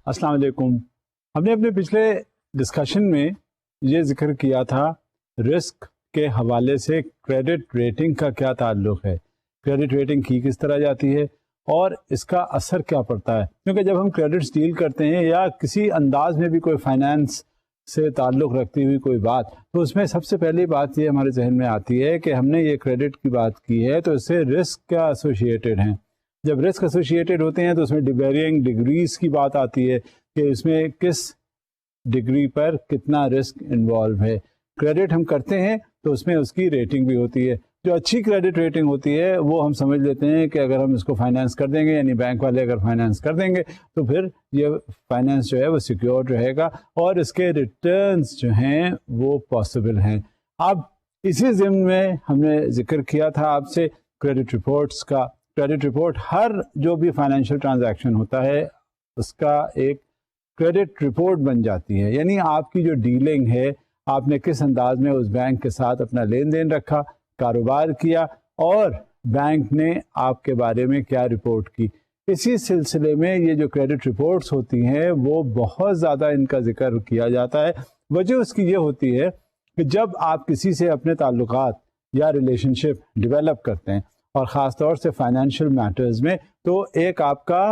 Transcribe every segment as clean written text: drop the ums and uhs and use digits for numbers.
السلام علیکم. ہم نے اپنے پچھلے ڈسکشن میں یہ ذکر کیا تھا رسک کے حوالے سے کریڈٹ ریٹنگ کا کیا تعلق ہے, کریڈٹ ریٹنگ کی کس طرح جاتی ہے اور اس کا اثر کیا پڑتا ہے. کیونکہ جب ہم کریڈٹس ڈیل کرتے ہیں یا کسی انداز میں بھی کوئی فائنانس سے تعلق رکھتی ہوئی کوئی بات, تو اس میں سب سے پہلی بات یہ ہمارے ذہن میں آتی ہے کہ ہم نے یہ کریڈٹ کی بات کی ہے تو اس سے رسک کیا ایسوسیٹیڈ ہیں. جب رسک ایسوسیٹیڈ ہوتے ہیں تو اس میں ویرینگ ڈگریز کی بات آتی ہے کہ اس میں کس ڈگری پر کتنا رسک انوالو ہے. کریڈٹ ہم کرتے ہیں تو اس میں اس کی ریٹنگ بھی ہوتی ہے. جو اچھی کریڈٹ ریٹنگ ہوتی ہے وہ ہم سمجھ لیتے ہیں کہ اگر ہم اس کو فائنانس کر دیں گے, یعنی بینک والے اگر فائنانس کر دیں گے تو پھر یہ فائنانس جو ہے وہ سیکیور رہے گا اور اس کے ریٹرنز جو ہیں وہ پاسبل ہیں. اب اسی ضمن میں ہم نے ذکر کیا تھا آپ سے کریڈٹ رپورٹس کا. کریڈٹ رپورٹ ہر جو بھی فائنینشیل ٹرانزیکشن ہوتا ہے اس کا ایک کریڈٹ رپورٹ بن جاتی ہے, یعنی آپ کی جو ڈیلنگ ہے, آپ نے کس انداز میں اس بینک کے ساتھ اپنا لین دین رکھا, کاروبار کیا اور بینک نے آپ کے بارے میں کیا رپورٹ کی. اسی سلسلے میں یہ جو کریڈٹ رپورٹس ہوتی ہیں وہ بہت زیادہ ان کا ذکر کیا جاتا ہے. وجہ اس کی یہ ہوتی ہے کہ جب آپ کسی سے اپنے تعلقات یا ریلیشن شپ ڈیولپ کرتے ہیں اور خاص طور سے فائنینشیل میٹرز میں, تو ایک آپ کا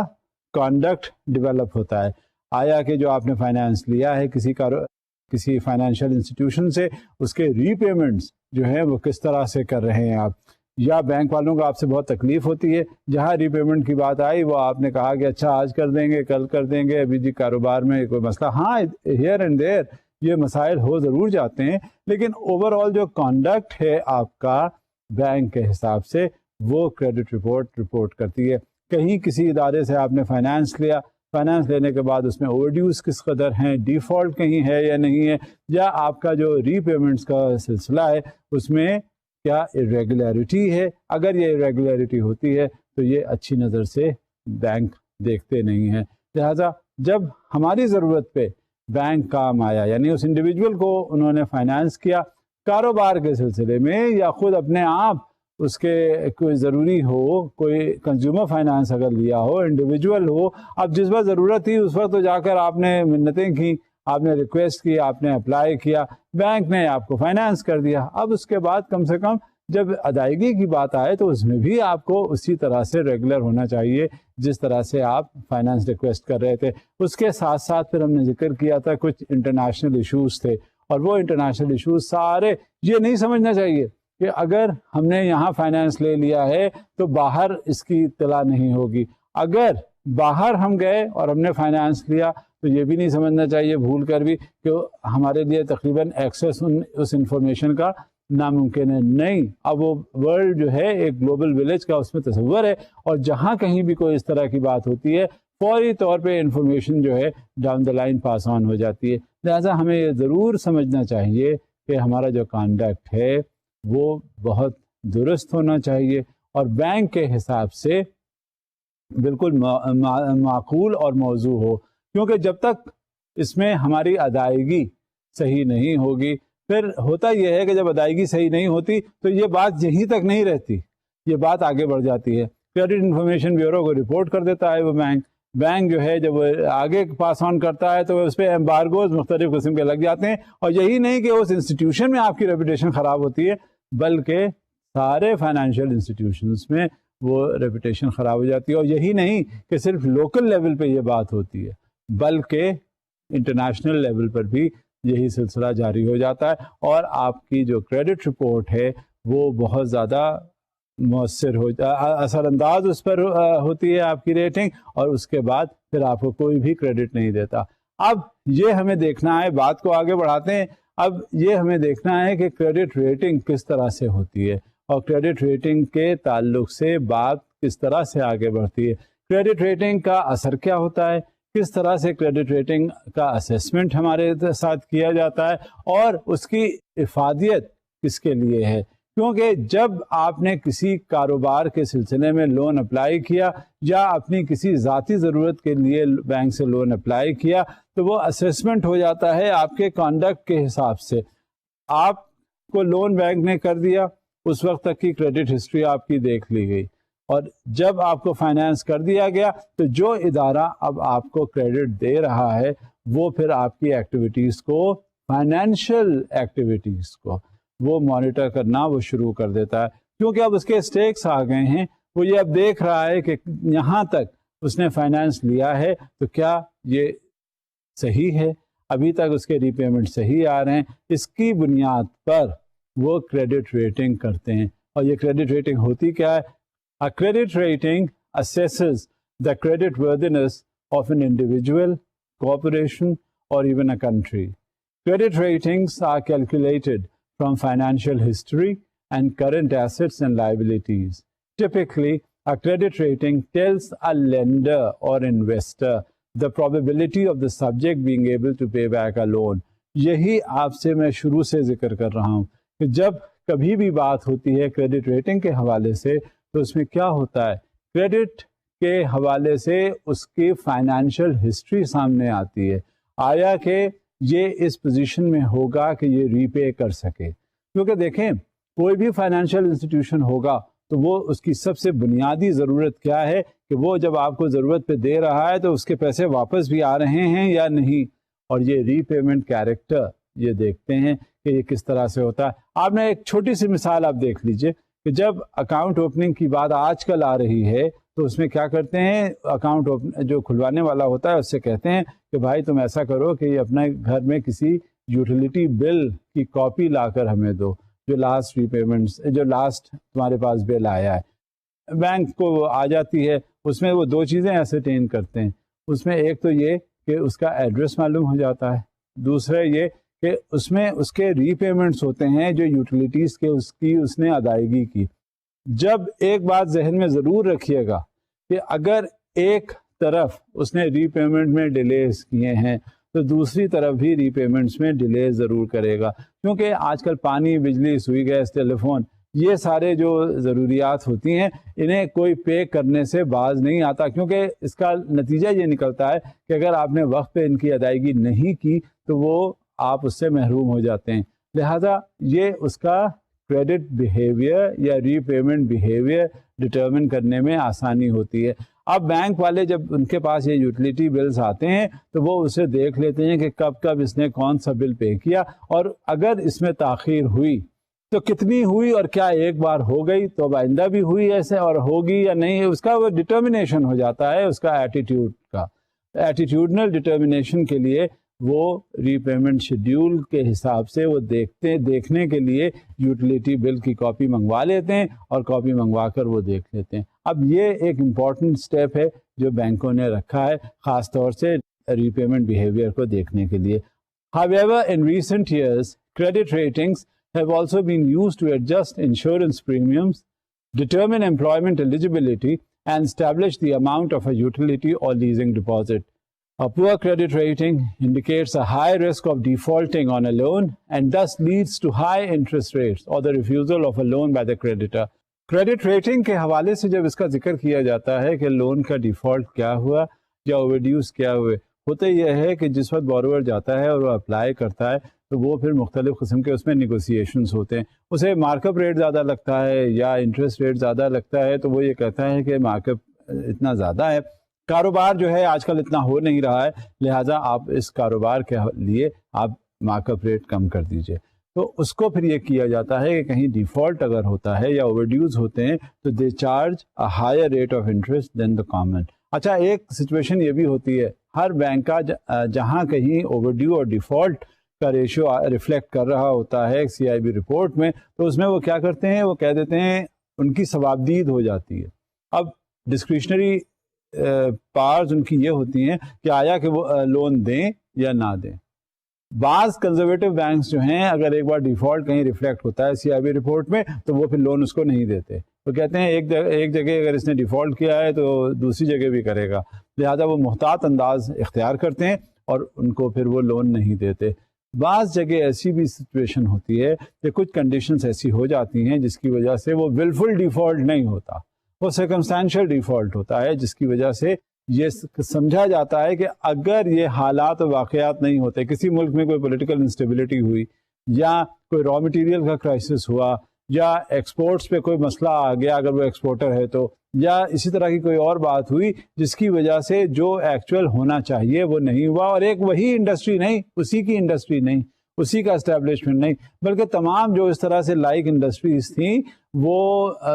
کانڈکٹ ڈیولپ ہوتا ہے. آیا کہ جو آپ نے فائنانس لیا ہے کسی فائنینشیل انسٹیٹیوشن سے, اس کے ری پیمنٹس جو ہیں وہ کس طرح سے کر رہے ہیں آپ, یا بینک والوں کو آپ سے بہت تکلیف ہوتی ہے, جہاں ری پیمنٹ کی بات آئی وہ آپ نے کہا کہ اچھا آج کر دیں گے, کل کر دیں گے, ابھی جی کاروبار میں کوئی مسئلہ. ہاں ہیئر اینڈ دیر یہ مسائل ہو ضرور جاتے ہیں, لیکن اوور آل جو کانڈکٹ ہے آپ کا بینک کے حساب سے وہ کریڈٹ رپورٹ کرتی ہے. کہیں کسی ادارے سے آپ نے فائنانس لیا, فائنانس لینے کے بعد اس میں اوور ڈیوز کس قدر ہیں, ڈیفالٹ کہیں ہے یا نہیں ہے, یا آپ کا جو ری پیمنٹس کا سلسلہ ہے اس میں کیا ارریگولیرٹی ہے. اگر یہ ارریگولیرٹی ہوتی ہے تو یہ اچھی نظر سے بینک دیکھتے نہیں ہیں. لہذا جب ہماری ضرورت پہ بینک کام آیا, یعنی اس انڈیویجول کو انہوں نے فائنانس کیا کاروبار کے سلسلے میں یا خود اپنے آپ اس کے کوئی ضروری ہو, کوئی کنزیومر فائنانس اگر لیا ہو, انڈیویجول ہو, اب جس وقت ضرورت تھی اس وقت تو جا کر آپ نے منتیں کی, آپ نے ریکویسٹ کی, آپ نے اپلائی کیا, بینک نے آپ کو فائنانس کر دیا. اب اس کے بعد کم سے کم جب ادائیگی کی بات آئے تو اس میں بھی آپ کو اسی طرح سے ریگولر ہونا چاہیے جس طرح سے آپ فائنانس ریکویسٹ کر رہے تھے. اس کے ساتھ ساتھ پھر ہم نے ذکر کیا تھا کچھ انٹرنیشنل ایشوز تھے, اور وہ انٹرنیشنل ایشوز سارے یہ نہیں سمجھنا چاہیے کہ اگر ہم نے یہاں فائنانس لے لیا ہے تو باہر اس کی اطلاع نہیں ہوگی. اگر باہر ہم گئے اور ہم نے فائنانس لیا تو یہ بھی نہیں سمجھنا چاہیے بھول کر بھی کہ ہمارے لیے تقریباً ایکسیس اس انفارمیشن کا ناممکن ہے. نہیں, اب وہ ورلڈ جو ہے ایک گلوبل ولیج کا اس میں تصور ہے, اور جہاں کہیں بھی کوئی اس طرح کی بات ہوتی ہے فوری طور پہ انفارمیشن جو ہے ڈاؤن دا لائن پاس آن ہو جاتی ہے. لہٰذا ہمیں یہ ضرور سمجھنا چاہیے کہ ہمارا جو کانڈکٹ ہے وہ بہت درست ہونا چاہیے اور بینک کے حساب سے بالکل معقول اور موزوں ہو, کیونکہ جب تک اس میں ہماری ادائیگی صحیح نہیں ہوگی, پھر ہوتا یہ ہے کہ جب ادائیگی صحیح نہیں ہوتی تو یہ بات یہیں تک نہیں رہتی, یہ بات آگے بڑھ جاتی ہے. کریڈٹ انفارمیشن بیورو کو رپورٹ کر دیتا ہے وہ بینک جو ہے جب وہ آگے پاس آن کرتا ہے تو اس پہ ایمبارگوز مختلف قسم کے لگ جاتے ہیں. اور یہی نہیں کہ اس انسٹیٹیوشن میں آپ کی ریپوٹیشن خراب ہوتی ہے, بلکہ سارے فائنینشیل انسٹیٹیوشنز میں وہ ریپوٹیشن خراب ہو جاتی ہے. اور یہی نہیں کہ صرف لوکل لیول پہ یہ بات ہوتی ہے, بلکہ انٹرنیشنل لیول پر بھی یہی سلسلہ جاری ہو جاتا ہے, اور آپ کی جو کریڈٹ رپورٹ ہے وہ بہت زیادہ مؤثر اثر انداز اس پر ہوتی ہے آپ کی ریٹنگ, اور اس کے بعد پھر آپ کو کوئی بھی کریڈٹ نہیں دیتا. اب یہ ہمیں دیکھنا ہے, بات کو آگے بڑھاتے ہیں, اب یہ ہمیں دیکھنا ہے کہ کریڈٹ ریٹنگ کس طرح سے ہوتی ہے اور کریڈٹ ریٹنگ کے تعلق سے بات کس طرح سے آگے بڑھتی ہے. کریڈٹ ریٹنگ کا اثر کیا ہوتا ہے, کس طرح سے کریڈٹ ریٹنگ کا اسیسمنٹ ہمارے ساتھ کیا جاتا ہے, اور اس کی افادیت کس کے لیے ہے. کیونکہ جب آپ نے کسی کاروبار کے سلسلے میں لون اپلائی کیا یا اپنی کسی ذاتی ضرورت کے لیے بینک سے لون اپلائی کیا تو وہ اسیسمنٹ ہو جاتا ہے آپ کے کانڈکٹ کے حساب سے. آپ کو لون بینک نے کر دیا, اس وقت تک کی کریڈٹ ہسٹری آپ کی دیکھ لی گئی. اور جب آپ کو فائنانس کر دیا گیا تو جو ادارہ اب آپ کو کریڈٹ دے رہا ہے وہ پھر آپ کی ایکٹیویٹیز کو، فائنینشیل ایکٹیویٹیز کو وہ مانیٹر کرنا وہ شروع کر دیتا ہے، کیونکہ اب اس کے اسٹیکس آ گئے ہیں. وہ یہ اب دیکھ رہا ہے کہ یہاں تک اس نے فائنانس لیا ہے تو کیا یہ صحیح ہے، ابھی تک اس کے ری پیمنٹ صحیح آ رہے ہیں. اس کی بنیاد پر وہ کریڈٹ ریٹنگ کرتے ہیں. اور یہ کریڈٹ ریٹنگ ہوتی کیا ہے؟ A credit rating assesses the credit worthiness of an individual, corporation, or even a country. Credit ratings are calculated from financial history and current assets and liabilities. Typically, a credit rating tells a lender or investor the probability of the subject being able to pay back a loan. یہی آپ سے میں شروع سے ذکر کر رہا ہوں کہ جب کبھی بھی بات ہوتی ہے کریڈٹ ریٹنگ کے حوالے سے تو اس میں کیا ہوتا ہے، کریڈٹ کے حوالے سے اس کی فائنینشیل ہسٹری سامنے آتی ہے. آیا کہ یہ اس پوزیشن میں ہوگا کہ یہ ری پے کر سکے، کیونکہ دیکھیں کوئی بھی فائنینشیل انسٹیٹیوشن ہوگا تو وہ اس کی سب سے بنیادی ضرورت کیا ہے کہ وہ جب آپ کو ضرورت پہ دے رہا ہے تو اس کے پیسے واپس بھی آ رہے ہیں یا نہیں. اور یہ ری پیمنٹ کیریکٹر یہ دیکھتے ہیں کہ یہ کس طرح سے ہوتا ہے. آپ نے ایک چھوٹی سی مثال آپ دیکھ لیجئے کہ جب اکاؤنٹ اوپننگ کی بات آج کل آ رہی ہے تو اس میں کیا کرتے ہیں، اکاؤنٹ جو کھلوانے والا ہوتا ہے اس سے کہتے ہیں کہ بھائی تم ایسا کرو کہ اپنے گھر میں کسی یوٹیلیٹی بل کی کاپی لا کر ہمیں دو، جو لاسٹ ری پیمنٹس، جو لاسٹ تمہارے پاس بل آیا ہے. بینک کو وہ آ جاتی ہے، اس میں وہ دو چیزیں ایسرٹین کرتے ہیں. اس میں ایک تو یہ کہ اس کا ایڈریس معلوم ہو جاتا ہے، دوسرا یہ کہ اس میں اس کے ری پیمنٹس ہوتے ہیں جو یوٹیلیٹیز کے اس نے ادائیگی کی. جب ایک بات ذہن میں ضرور رکھیے گا کہ اگر ایک طرف اس نے ری پیمنٹ میں ڈیلیز کیے ہیں تو دوسری طرف بھی ری پیمنٹس میں ڈیلے ضرور کرے گا، کیونکہ آج کل پانی، بجلی، سوئی، گیس، ٹیلی فون، یہ سارے جو ضروریات ہوتی ہیں انہیں کوئی پے کرنے سے باز نہیں آتا، کیونکہ اس کا نتیجہ یہ نکلتا ہے کہ اگر آپ نے وقت پہ ان کی ادائیگی نہیں کی تو وہ آپ اس سے محروم ہو جاتے ہیں. لہذا یہ اس کا کریڈٹ بیہیویئر یا ری پیمنٹ بیہیویئر ڈٹرمن کرنے میں آسانی ہوتی ہے. اب بینک والے جب ان کے پاس یہ یوٹیلیٹی بلز آتے ہیں تو وہ اسے دیکھ لیتے ہیں کہ کب کب اس نے کون سا بل پے کیا، اور اگر اس میں تاخیر ہوئی تو کتنی ہوئی، اور کیا ایک بار ہو گئی تو اب آئندہ بھی ہوئی ایسے اور ہوگی یا نہیں، اس کا وہ ڈٹرمنیشن ہو جاتا ہے، اس کا ایٹیٹیوڈ کا. ایٹیٹیوڈنل ڈٹرمنیشن کے لیے وہ ری پیمنٹ شیڈیول کے حساب سے وہ دیکھنے کے لیے یوٹیلیٹی بل کی کاپی منگوا لیتے ہیں اور کاپی منگوا کر وہ دیکھ لیتے ہیں. اب یہ ایک امپورٹنٹ اسٹیپ ہے جو بینکوں نے رکھا ہے خاص طور سے ری پیمنٹ بیہیویئر کو دیکھنے کے لیے. However, in recent years, credit ratings have also been used to adjust insurance premiums, determine employment eligibility, and establish the amount of a utility or leasing deposit. A poor credit rating indicates a high risk of defaulting on a loan and thus leads to high interest rates or the refusal of a loan by the creditor. Credit rating کے حوالے سے جب اس کا ذکر کیا جاتا ہے کہ لون کا ڈیفالٹ کیا ہوا یا اوور ڈیوز کیا ہوئے، ہوتا یہ ہے کہ جس وقت بوروور جاتا ہے اور وہ اپلائی کرتا ہے تو وہ پھر مختلف قسم کے اس میں نیگوسیشنز ہوتے ہیں. اسے مارک اپ ریٹ زیادہ لگتا ہے یا انٹرسٹ ریٹ زیادہ لگتا ہے تو وہ یہ کہتا ہے کہ مارک اپ اتنا زیادہ ہے، کاروبار جو ہے آج کل اتنا ہو نہیں رہا ہے، لہٰذا آپ اس کاروبار کے لیے آپ مارک اپ ریٹ کم کر دیجئے. تو اس کو پھر یہ کیا جاتا ہے کہ کہیں ڈیفالٹ اگر ہوتا ہے یا اوور ڈیوز ہوتے ہیں تو they charge a higher rate of interest than the common. اچھا، ایک سچویشن یہ بھی ہوتی ہے ہر بینک کا جہاں کہیں اوور ڈیو اور ڈیفالٹ کا ریشو ریفلیکٹ کر رہا ہوتا ہے سی آئی بی رپورٹ میں، تو اس میں وہ کیا کرتے ہیں، وہ کہہ دیتے ہیں ان کی ثوابدید ہو جاتی ہے. اب ڈسکریشنری پاورز ان کی یہ ہوتی ہیں کہ آیا کہ وہ لون دیں یا نہ دیں. بعض کنزرویٹو بینکس جو ہیں اگر ایک بار ڈیفالٹ کہیں ریفلیکٹ ہوتا ہے سی آئی بی رپورٹ میں تو وہ پھر لون اس کو نہیں دیتے. وہ کہتے ہیں ایک جگہ اگر اس نے ڈیفالٹ کیا ہے تو دوسری جگہ بھی کرے گا، لہذا وہ محتاط انداز اختیار کرتے ہیں اور ان کو پھر وہ لون نہیں دیتے. بعض جگہ ایسی بھی سچویشن ہوتی ہے کہ کچھ کنڈیشنز ایسی ہو جاتی ہیں جس کی وجہ سے وہ ولفل ڈیفالٹ نہیں ہوتا، وہ سرکمسٹینشیل ڈیفالٹ ہوتا ہے، جس کی وجہ سے یہ سمجھا جاتا ہے کہ اگر یہ حالات و واقعات نہیں ہوتے، کسی ملک میں کوئی پولیٹیکل انسٹیبلٹی ہوئی یا کوئی را مٹیریل کا کرائسس ہوا یا ایکسپورٹس پہ کوئی مسئلہ آ گیا اگر وہ ایکسپورٹر ہے تو, یا اسی طرح کی کوئی اور بات ہوئی جس کی وجہ سے جو ایکچوئل ہونا چاہیے وہ نہیں ہوا, اور ایک وہی انڈسٹری نہیں, اسی کی انڈسٹری نہیں, اسی کا اسٹیبلشمنٹ نہیں, بلکہ تمام جو اس طرح سے لائک انڈسٹریز تھیں وہ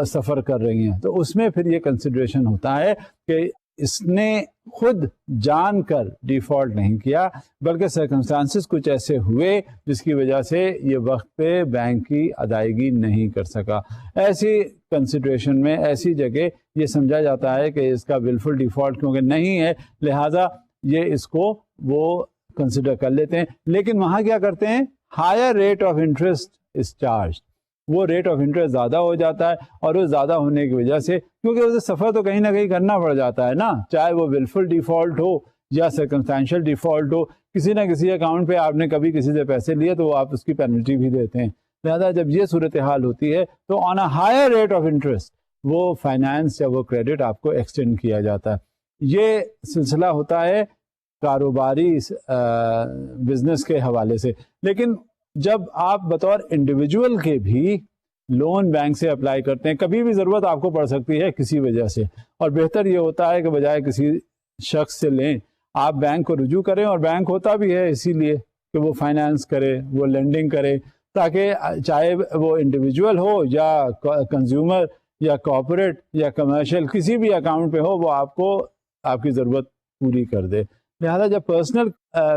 سفر کر رہی ہیں, تو اس میں پھر یہ کنسیڈریشن ہوتا ہے کہ اس نے خود جان کر ڈیفالٹ نہیں کیا, بلکہ سرکمسٹانسز کچھ ایسے ہوئے جس کی وجہ سے یہ وقت پہ بینک کی ادائیگی نہیں کر سکا. ایسی کنسیڈریشن میں, ایسی جگہ یہ سمجھا جاتا ہے کہ اس کا ولفل ڈیفالٹ کیونکہ نہیں ہے, لہذا یہ اس کو وہ کنسیڈر کر لیتے ہیں. لیکن وہاں کیا کرتے ہیں, higher rate of interest is charge, وہ ریٹ آف انٹرسٹ زیادہ ہو جاتا ہے, اور وہ زیادہ ہونے کی وجہ سے, کیونکہ اسے سفر تو کہیں نہ کہیں کرنا پڑ جاتا ہے نا, چاہے وہ ولفل ڈیفالٹ ہو یا سرکمسٹینشیل ڈیفالٹ ہو, کسی نہ کسی اکاؤنٹ پہ آپ نے کبھی کسی سے پیسے لیے تو آپ اس کی پینلٹی بھی دیتے ہیں. لہٰذا جب یہ صورتحال ہوتی ہے تو on a higher rate of interest وہ فائنانس یا وہ کریڈٹ آپ کو ایکسٹینڈ کیا جاتا ہے. یہ سلسلہ ہوتا ہے کاروباری بزنس کے حوالے سے. لیکن جب آپ بطور انڈیویجول کے بھی لون بینک سے اپلائی کرتے ہیں, کبھی بھی ضرورت آپ کو پڑ سکتی ہے کسی وجہ سے, اور بہتر یہ ہوتا ہے کہ بجائے کسی شخص سے لیں آپ بینک کو رجوع کریں, اور بینک ہوتا بھی ہے اسی لیے کہ وہ فائنانس کرے, وہ لینڈنگ کرے, تاکہ چاہے وہ انڈیویجول ہو یا کنزیومر یا کارپوریٹ یا کمرشل کسی بھی اکاؤنٹ پہ ہو, وہ آپ کو آپ کی ضرورت پوری کر دے. لہٰذا جب پرسنل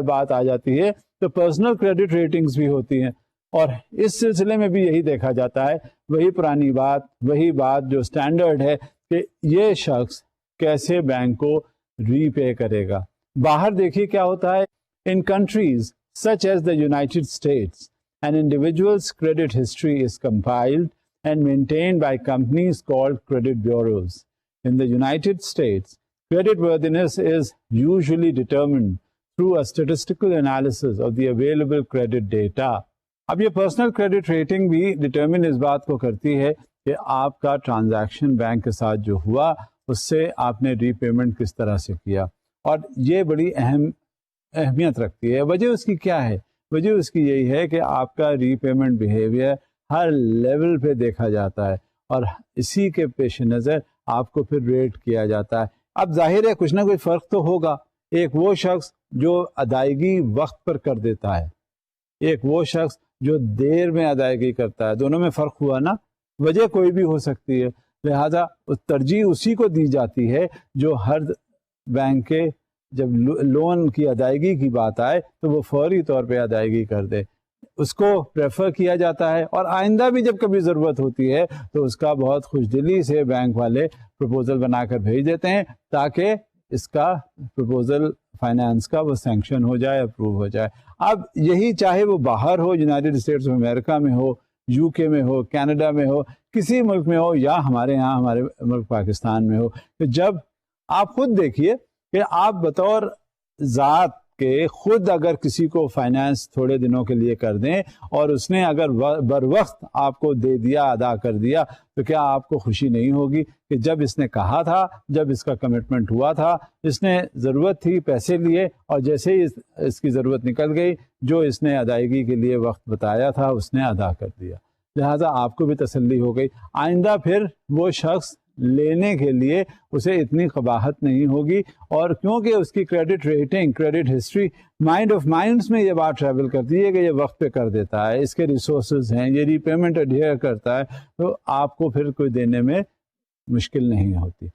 بات آ جاتی ہے تو پرسنل کریڈٹ ریٹنگز بھی ہوتی ہیں, اور اس سلسلے میں بھی یہی دیکھا جاتا ہے, وہی پرانی بات, وہی بات جو اسٹینڈرڈ ہے کہ یہ شخص کیسے بینک کو ری پے کرے گا. باہر دیکھیے کیا ہوتا ہے, in countries such as the United States an individual's credit history is compiled and maintained by companies called credit bureaus. In the United States, creditworthiness is usually determined through a statistical analysis of the available credit data. اب یہ personal credit rating بھی determine اس بات کو کرتی ہے کہ آپ کا ٹرانزیکشن بینک کے ساتھ جو ہوا اس سے آپ نے ری پیمنٹ کس طرح سے کیا, اور یہ بڑی اہمیت رکھتی ہے. وجہ اس کی کیا ہے؟ وجہ اس کی یہی ہے کہ آپ کا ری پیمنٹ بیہیویئر ہر لیول پہ دیکھا جاتا ہے, اور اسی کے پیش نظر آپ کو پھر ریٹ کیا جاتا ہے. اب ظاہر ہے کچھ نہ کچھ فرق تو ہوگا, ایک وہ شخص جو ادائیگی وقت پر کر دیتا ہے, ایک وہ شخص جو دیر میں ادائیگی کرتا ہے, دونوں میں فرق ہوا نا. وجہ کوئی بھی ہو سکتی ہے, لہذا ترجیح اسی کو دی جاتی ہے جو ہر بینک کے جب لون کی ادائیگی کی بات آئے تو وہ فوری طور پہ ادائیگی کر دے, اس کو پریفر کیا جاتا ہے. اور آئندہ بھی جب کبھی ضرورت ہوتی ہے تو اس کا بہت خوش دلی سے بینک والے پروپوزل بنا کر بھیج دیتے ہیں تاکہ اس کا پروپوزل فائنانس کا وہ سینکشن ہو جائے, اپروو ہو جائے. اب یہی چاہے وہ باہر ہو, یونائٹیڈ اسٹیٹس آف امریکہ میں ہو, یو کے میں ہو, کینیڈا میں ہو, کسی ملک میں ہو, یا ہمارے یہاں ہمارے ملک پاکستان میں ہو, کہ جب آپ خود دیکھیے کہ آپ بطور ذات کے خود اگر کسی کو فائنانس تھوڑے دنوں کے لیے کر دیں اور اس نے اگر بر وقت آپ کو دے دیا, ادا کر دیا, تو کیا آپ کو خوشی نہیں ہوگی کہ جب اس نے کہا تھا, جب اس کا کمٹمنٹ ہوا تھا, اس نے ضرورت تھی, پیسے لیے, اور جیسے ہی اس کی ضرورت نکل گئی, جو اس نے ادائیگی کے لیے وقت بتایا تھا اس نے ادا کر دیا. لہذا آپ کو بھی تسلی ہو گئی, آئندہ پھر وہ شخص لینے کے لیے اسے اتنی قباحت نہیں ہوگی. اور کیونکہ اس کی credit rating, credit history mind of minds میں یہ بات ٹریول کرتی ہے کہ یہ وقت پہ کر دیتا ہے, اس کے ریسورسز ہیں, یہ ری پیمنٹ اڈہیئر کرتا ہے, تو آپ کو پھر کوئی دینے میں مشکل نہیں ہوتی.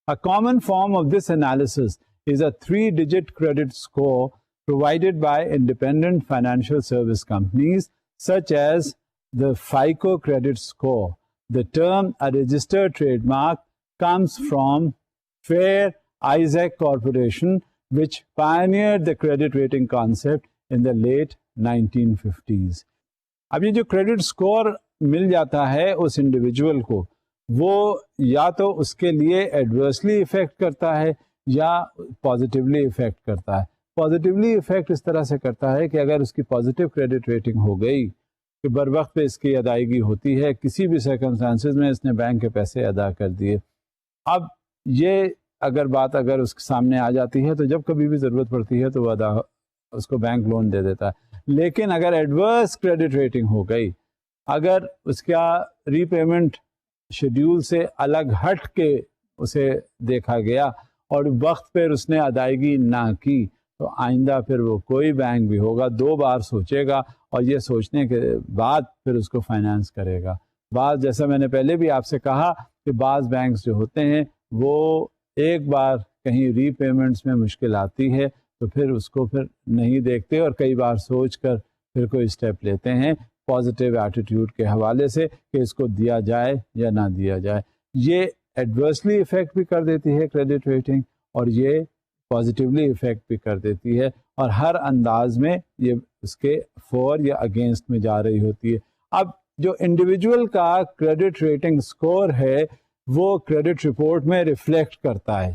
A common form of this analysis is a 3-digit credit score provided by independent financial service companies such as the FICO credit score. The term a registered trademark comes from Fair Isaac Corporation, which pioneered the credit rating concept in the late 1950s. اب یہ جو credit score مل جاتا ہے اس individual کو, وہ یا تو اس کے لیے ایڈورسلی افیکٹ کرتا ہے یا پازیٹیولی افیکٹ کرتا ہے. پازیٹیولی افیکٹ اس طرح سے کرتا ہے کہ اگر اس کی پازیٹیو کریڈٹ ریٹنگ ہو گئی کہ بر وقت پہ اس کی ادائیگی ہوتی ہے, کسی بھی سرکمسٹانسز میں اس نے بینک کے پیسے ادا کر دیے. اب یہ اگر اس کے سامنے آ جاتی ہے تو جب کبھی بھی ضرورت پڑتی ہے تو وہ اس کو بینک لون دے دیتا ہے. لیکن اگر ایڈورس کریڈٹ ریٹنگ ہو گئی اگر اس کا ری پیمنٹ شیڈیول سے الگ ہٹ کے اسے دیکھا گیا اور وقت پر اس نے ادائیگی نہ کی تو آئندہ پھر وہ کوئی بینک بھی ہوگا 2 بار سوچے گا اور یہ سوچنے کے بعد پھر اس کو فائنانس کرے گا. بعض جیسا میں نے پہلے بھی آپ سے کہا کہ بعض بینکس جو ہوتے ہیں وہ ایک بار کہیں ری پیمنٹس میں مشکل آتی ہے تو پھر اس کو پھر نہیں دیکھتے اور کئی بار سوچ کر پھر کوئی اسٹیپ لیتے ہیں پازیٹیو ایٹیٹیوڈ کے حوالے سے کہ اس کو دیا جائے یا نہ دیا جائے. یہ ایڈورسلی افیکٹ بھی کر دیتی ہے کریڈٹ ریٹنگ اور یہ پازیٹیولی افیکٹ بھی کر دیتی ہے اور ہر انداز میں یہ اس کے فور یا اگینسٹ میں جا رہی ہوتی ہے. اب جو انڈیویجول کا کریڈٹ ریٹنگ سکور ہے وہ کریڈٹ رپورٹ میں ریفلیکٹ کرتا ہے.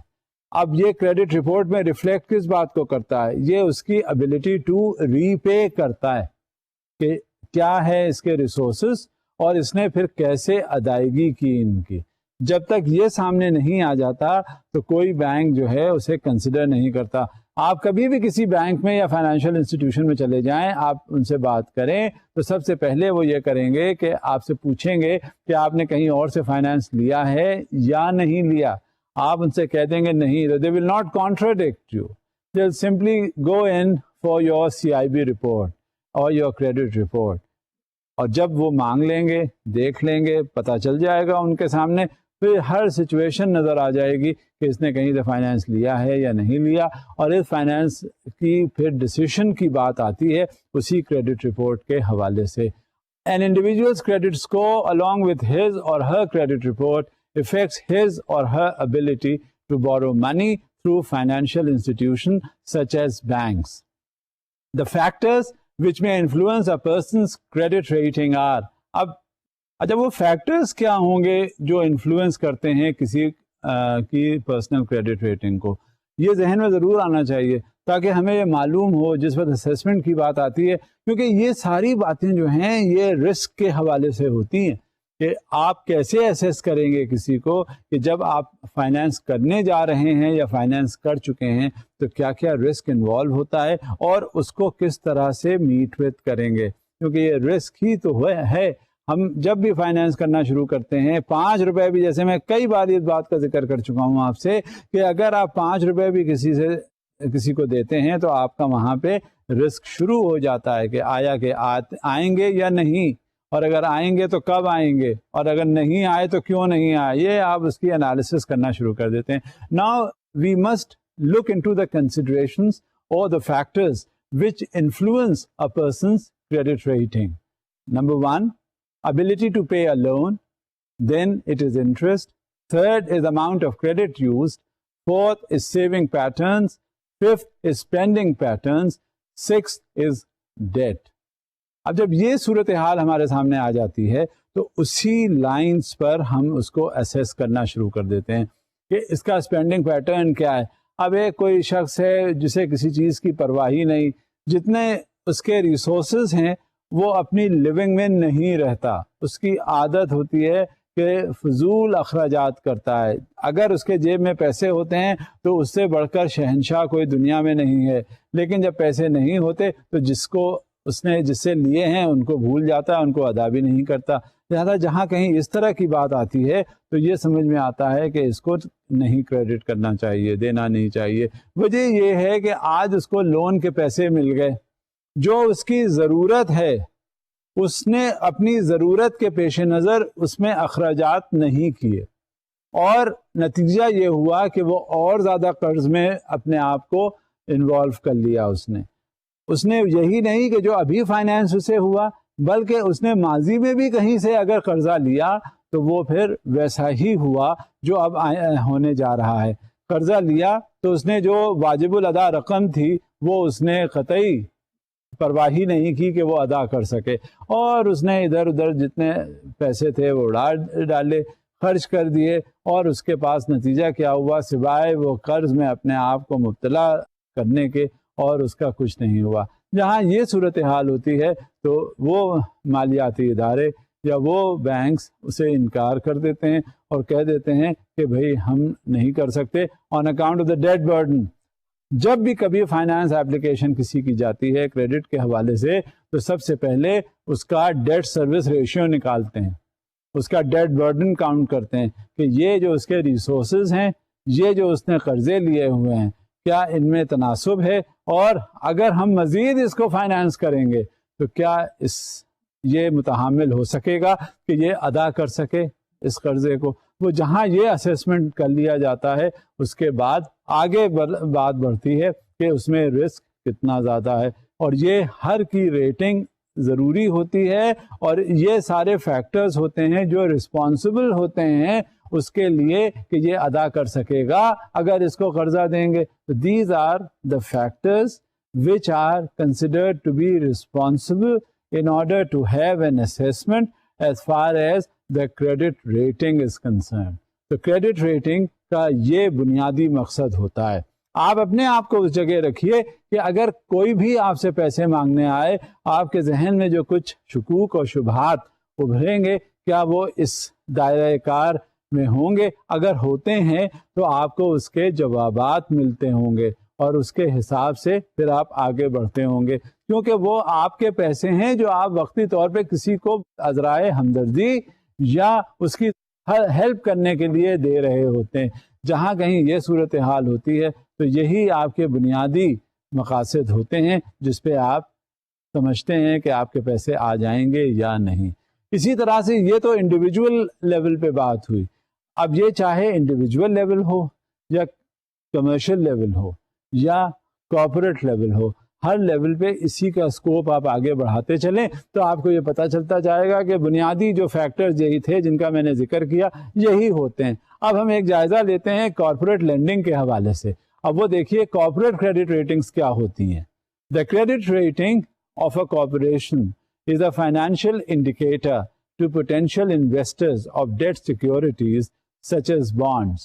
اب یہ کریڈٹ رپورٹ میں ریفلیکٹ کس بات کو کرتا ہے؟ یہ اس کی ابیلٹی ٹو ری پے کرتا ہے کہ کیا ہے اس کے ریسورسز اور اس نے پھر کیسے ادائیگی کی ان کی. جب تک یہ سامنے نہیں آ جاتا تو کوئی بینک جو ہے اسے کنسیڈر نہیں کرتا. آپ کبھی بھی کسی بینک میں یا فائنینشیل انسٹیٹیوشن میں چلے جائیں, آپ ان سے بات کریں تو سب سے پہلے وہ یہ کریں گے کہ آپ سے پوچھیں گے کہ آپ نے کہیں اور سے فائنانس لیا ہے یا نہیں لیا. آپ ان سے کہہ دیں گے نہیں, they will not contradict you. They'll simply go in for your CIB report or your credit report. اور جب وہ مانگ لیں گے, دیکھ لیں گے, پتہ چل جائے گا ان کے سامنے, پھر ہر سچویشن نظر آ جائے گی کہ اس نے کہیں سے فائنانس لیا ہے یا نہیں لیا, اور اس فائنانس کی پھر ڈیسیشن کی بات آتی ہے اسی کریڈٹ رپورٹ کے حوالے سے. An individual's credit score along with his or her credit report affects his or her ability to borrow money through financial institutions such as banks. The factors which may influence a person's credit rating are. اب اچھا وہ factors کیا ہوں گے جو influence کرتے ہیں کسی کی پرسنل کریڈٹ ریٹنگ کو؟ یہ ذہن میں ضرور آنا چاہیے تاکہ ہمیں یہ معلوم ہو جس وقت اسیسمنٹ کی بات آتی ہے, کیونکہ یہ ساری باتیں جو ہیں یہ رسک کے حوالے سے ہوتی ہیں کہ آپ کیسے اسیس کریں گے کسی کو کہ جب آپ فائنانس کرنے جا رہے ہیں یا فائنانس کر چکے ہیں تو کیا کیا رسک انوالو ہوتا ہے اور اس کو کس طرح سے میٹ وتھ کریں گے, کیونکہ یہ رسک ہی تو ہے. ہم جب بھی فائنانس کرنا شروع کرتے ہیں 5 روپے بھی, جیسے میں کئی بار اس بات کا ذکر کر چکا ہوں آپ سے کہ اگر آپ 5 روپے بھی کسی کو دیتے ہیں تو آپ کا وہاں پہ رسک شروع ہو جاتا ہے کہ آیا کہ آئیں گے یا نہیں, اور اگر آئیں گے تو کب آئیں گے, اور اگر نہیں آئے تو کیوں نہیں آئے, یہ آپ اس کی انالیسس کرنا شروع کر دیتے ہیں. Now we must look into the considerations or the factors which influence a person's credit rating. Number 1, ability to pay a loan. Then it is interest. Third is amount of credit used. Fourth is saving patterns. Fifth is spending patterns. Sixth is debt. اب جب یہ صورتحال ہمارے سامنے آ جاتی ہے تو اسی لائنز پر ہم اس کو اسیس کرنا شروع کر دیتے ہیں کہ اس کا اسپینڈنگ پیٹرن کیا ہے. اب ایک کوئی شخص ہے جسے کسی چیز کی پرواہ ہی نہیں, جتنے اس کے ریسورسز ہیں وہ اپنی لیونگ میں نہیں رہتا, اس کی عادت ہوتی ہے کہ فضول اخراجات کرتا ہے. اگر اس کے جیب میں پیسے ہوتے ہیں تو اس سے بڑھ کر شہنشاہ کوئی دنیا میں نہیں ہے, لیکن جب پیسے نہیں ہوتے تو جس سے لیے ہیں ان کو بھول جاتا ہے, ان کو ادا بھی نہیں کرتا. لہٰذا جہاں کہیں اس طرح کی بات آتی ہے تو یہ سمجھ میں آتا ہے کہ اس کو نہیں کریڈٹ کرنا چاہیے, دینا نہیں چاہیے. وجہ یہ ہے کہ آج اس کو لون کے پیسے مل گئے, جو اس کی ضرورت ہے اس نے اپنی ضرورت کے پیش نظر اس میں اخراجات نہیں کیے, اور نتیجہ یہ ہوا کہ وہ اور زیادہ قرض میں اپنے آپ کو انوالو کر لیا. اس نے یہی نہیں کہ جو ابھی فائنانس اسے ہوا, بلکہ اس نے ماضی میں بھی کہیں سے اگر قرضہ لیا تو وہ پھر ویسا ہی ہوا جو اب ہونے جا رہا ہے. قرضہ لیا تو اس نے جو واجب الادا رقم تھی وہ اس نے قطعی پرواہ ہی نہیں کی کہ وہ ادا کر سکے, اور اس نے ادھر ادھر جتنے پیسے تھے وہ اڑا ڈالے, خرچ کر دیے, اور اس کے پاس نتیجہ کیا ہوا سوائے وہ قرض میں اپنے آپ کو مبتلا کرنے کے, اور اس کا کچھ نہیں ہوا. جہاں یہ صورتحال ہوتی ہے تو وہ مالیاتی ادارے یا وہ بینکس اسے انکار کر دیتے ہیں اور کہہ دیتے ہیں کہ بھئی ہم نہیں کر سکتے on account of the debt burden. جب بھی کبھی فائنانس ایپلیکیشن کسی کی جاتی ہے کریڈٹ کے حوالے سے تو سب سے پہلے اس کا ڈیٹ سروس ریشیو نکالتے ہیں, اس کا ڈیٹ برڈن کاؤنٹ کرتے ہیں کہ یہ جو اس کے ریسورسز ہیں, یہ جو اس نے قرضے لیے ہوئے ہیں, کیا ان میں تناسب ہے, اور اگر ہم مزید اس کو فائنانس کریں گے تو کیا یہ متحمل ہو سکے گا کہ یہ ادا کر سکے اس قرضے کو. وہ جہاں یہ اسیسمنٹ کر لیا جاتا ہے اس کے بعد آگے بات بڑھتی ہے کہ اس میں رسک کتنا زیادہ ہے, اور یہ ہر کی ریٹنگ ضروری ہوتی ہے, اور یہ سارے فیکٹرز ہوتے ہیں جو رسپانسبل ہوتے ہیں اس کے لیے کہ یہ ادا کر سکے گا اگر اس کو قرضہ دیں گے. These are the factors which are considered to be responsible in order to have an assessment as far as the credit rating is concerned. تو credit rating کا یہ بنیادی مقصد ہوتا ہے. آپ اپنے آپ کو اس جگہ رکھیے کہ اگر کوئی بھی آپ سے پیسے مانگنے آئے, آپ کے ذہن میں جو کچھ شکوک اور شبہات ابھریں گے کیا وہ اس دائرہ کار میں ہوں گے؟ اگر ہوتے ہیں تو آپ کو اس کے جوابات ملتے ہوں گے اور اس کے حساب سے پھر آپ آگے بڑھتے ہوں گے, کیونکہ وہ آپ کے پیسے ہیں جو آپ وقتی طور پہ کسی کو عذرائے ہمدردی یا اس کی ہیلپ کرنے کے لیے دے رہے ہوتے ہیں. جہاں کہیں یہ صورتحال ہوتی ہے تو یہی آپ کے بنیادی مقاصد ہوتے ہیں جس پہ آپ سمجھتے ہیں کہ آپ کے پیسے آ جائیں گے یا نہیں. اسی طرح سے یہ تو انڈیویجول لیول پہ بات ہوئی. اب یہ چاہے انڈیویجول لیول ہو یا کمرشل لیول ہو یا کارپوریٹ لیول ہو, ہر لیول پہ اسی کا اسکوپ آپ آگے بڑھاتے چلیں تو آپ کو یہ پتہ چلتا جائے گا کہ بنیادی جو فیکٹرز یہی تھے جن کا میں نے ذکر کیا یہی ہوتے ہیں. اب ہم ایک جائزہ لیتے ہیں کارپوریٹ لینڈنگ کے حوالے سے. اب وہ دیکھیے کارپوریٹ کریڈٹ ریٹنگز کیا ہوتی ہیں. The credit rating of a corporation is a financial indicator to potential investors of debt securities such as bonds.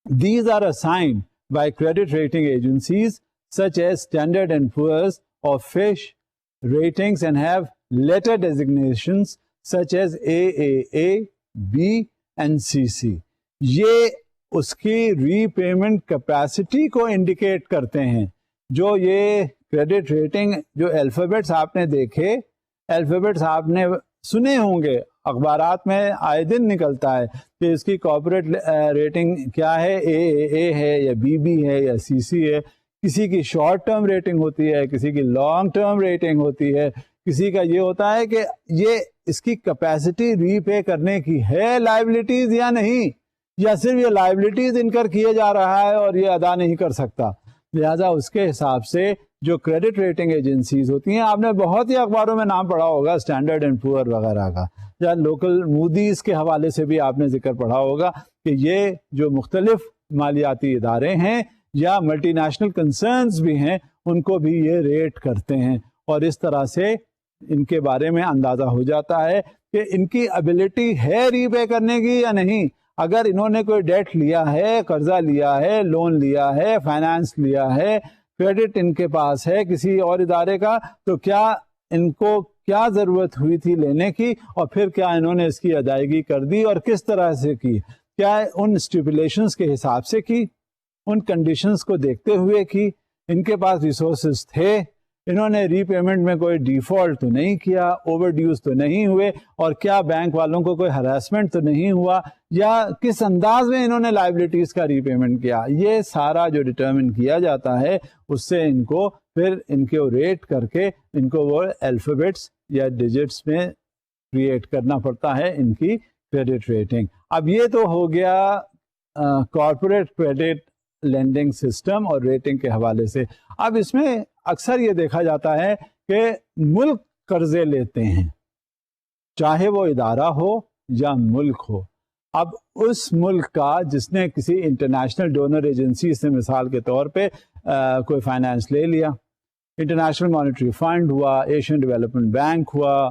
These are assigned by credit rating agencies such as Standard & Poor's or Fitch Ratings and have letter designations such as AAA, B and CC. یہ اس کی ری payment capacity کو indicate کرتے ہیں. جو یہ credit rating جو alphabets آپ نے دیکھے, الفابیٹس آپ نے سنے ہوں گے, اخبارات میں آئے دن نکلتا ہے کہ اس کی کارپوریٹ ریٹنگ کیا ہے, اے ہے یا بی ہے یا سی ہے. کسی کی شارٹ ٹرم ریٹنگ ہوتی ہے, کسی کی لانگ ٹرم ریٹنگ ہوتی ہے, کسی کا یہ ہوتا ہے کہ یہ اس کی کیپیسٹی ری پے کرنے کی ہے لائبلٹیز یا نہیں, یا صرف یہ لائبلٹیز انکر کیے جا رہا ہے اور یہ ادا نہیں کر سکتا. لہذا اس کے حساب سے جو کریڈٹ ریٹنگ ایجنسیز ہوتی ہیں, آپ نے بہت ہی اخباروں میں نام پڑھا ہوگا اسٹینڈرڈ اینڈ پور وغیرہ کا, یا لوکل مودیز کے حوالے سے بھی آپ نے ذکر پڑھا ہوگا کہ یہ جو مختلف مالیاتی ادارے ہیں یا ملٹی نیشنل کنسرنز بھی ہیں ان کو بھی یہ ریٹ کرتے ہیں, اور اس طرح سے ان کے بارے میں اندازہ ہو جاتا ہے کہ ان کی ابیلٹی ہے ری پے کرنے کی یا نہیں. اگر انہوں نے کوئی ڈیٹ لیا ہے, قرضہ لیا ہے, لون لیا ہے, فائنانس لیا ہے, کریڈٹ ان کے پاس ہے کسی اور ادارے کا, تو کیا ان کو کیا ضرورت ہوئی تھی لینے کی, اور پھر کیا انہوں نے اس کی ادائیگی کر دی اور کس طرح سے کی. کیا ان اسٹیپولیشنز کے حساب سے کی, ان کنڈیشنز کو دیکھتے ہوئے کی, ان کے پاس ریسورسز تھے, انہوں نے ری پیمنٹ میں کوئی ڈیفالٹ تو نہیں کیا, اوور ڈیوز تو نہیں ہوئے, اور کیا بینک والوں کو کوئی ہراسمنٹ تو نہیں ہوا, یا کس انداز میں انہوں نے لائبلٹیز کا ری پیمنٹ کیا. یہ سارا جو ڈٹرمن کیا جاتا ہے اس سے ان کو پھر ان کو ریٹ کر کے ان کو وہ الفابیٹس یا ڈیجٹس میں کریٹ کرنا پڑتا ہے ان کی کریڈٹ ریٹنگ. اب یہ تو ہو گیا کارپوریٹ کریڈٹ لینڈنگ سسٹم اور ریٹنگ کے حوالے سے. اب اس میں اکثر یہ دیکھا جاتا ہے کہ ملک قرضے لیتے ہیں, چاہے وہ ادارہ ہو یا ملک ہو. اب اس ملک کا جس نے کسی انٹرنیشنل ڈونر ایجنسی سے مثال کے طور پہ کوئی فائنانس لے لیا, انٹرنیشنل مانیٹری فنڈ ہوا, ایشین ڈیولپمنٹ بینک ہوا,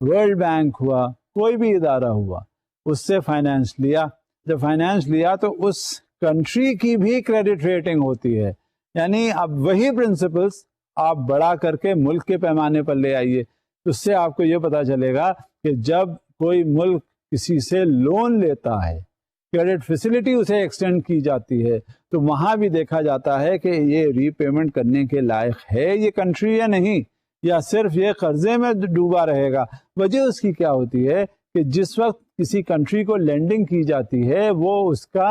ورلڈ بینک ہوا, کوئی بھی ادارہ ہوا, اس سے فائنانس لیا. جب فائنانس لیا تو اس کنٹری کی بھی کریڈٹ ریٹنگ ہوتی ہے. یعنی اب وہی پرنسپلس آپ بڑا کر کے ملک کے پیمانے پر لے آئیے, اس سے آپ کو یہ پتا چلے گا کہ جب کوئی ملک کسی سے لون لیتا ہے, کریڈٹ فیسلٹی اسے ایکسٹینڈ کی جاتی ہے, تو وہاں بھی دیکھا جاتا ہے کہ یہ ری پیمنٹ کرنے کے لائق ہے یہ کنٹری یا نہیں, یا صرف یہ قرضے میں ڈوبا رہے گا. وجہ اس کی کیا ہوتی ہے کہ جس وقت کسی کنٹری کو لینڈنگ کی جاتی ہے وہ اس کا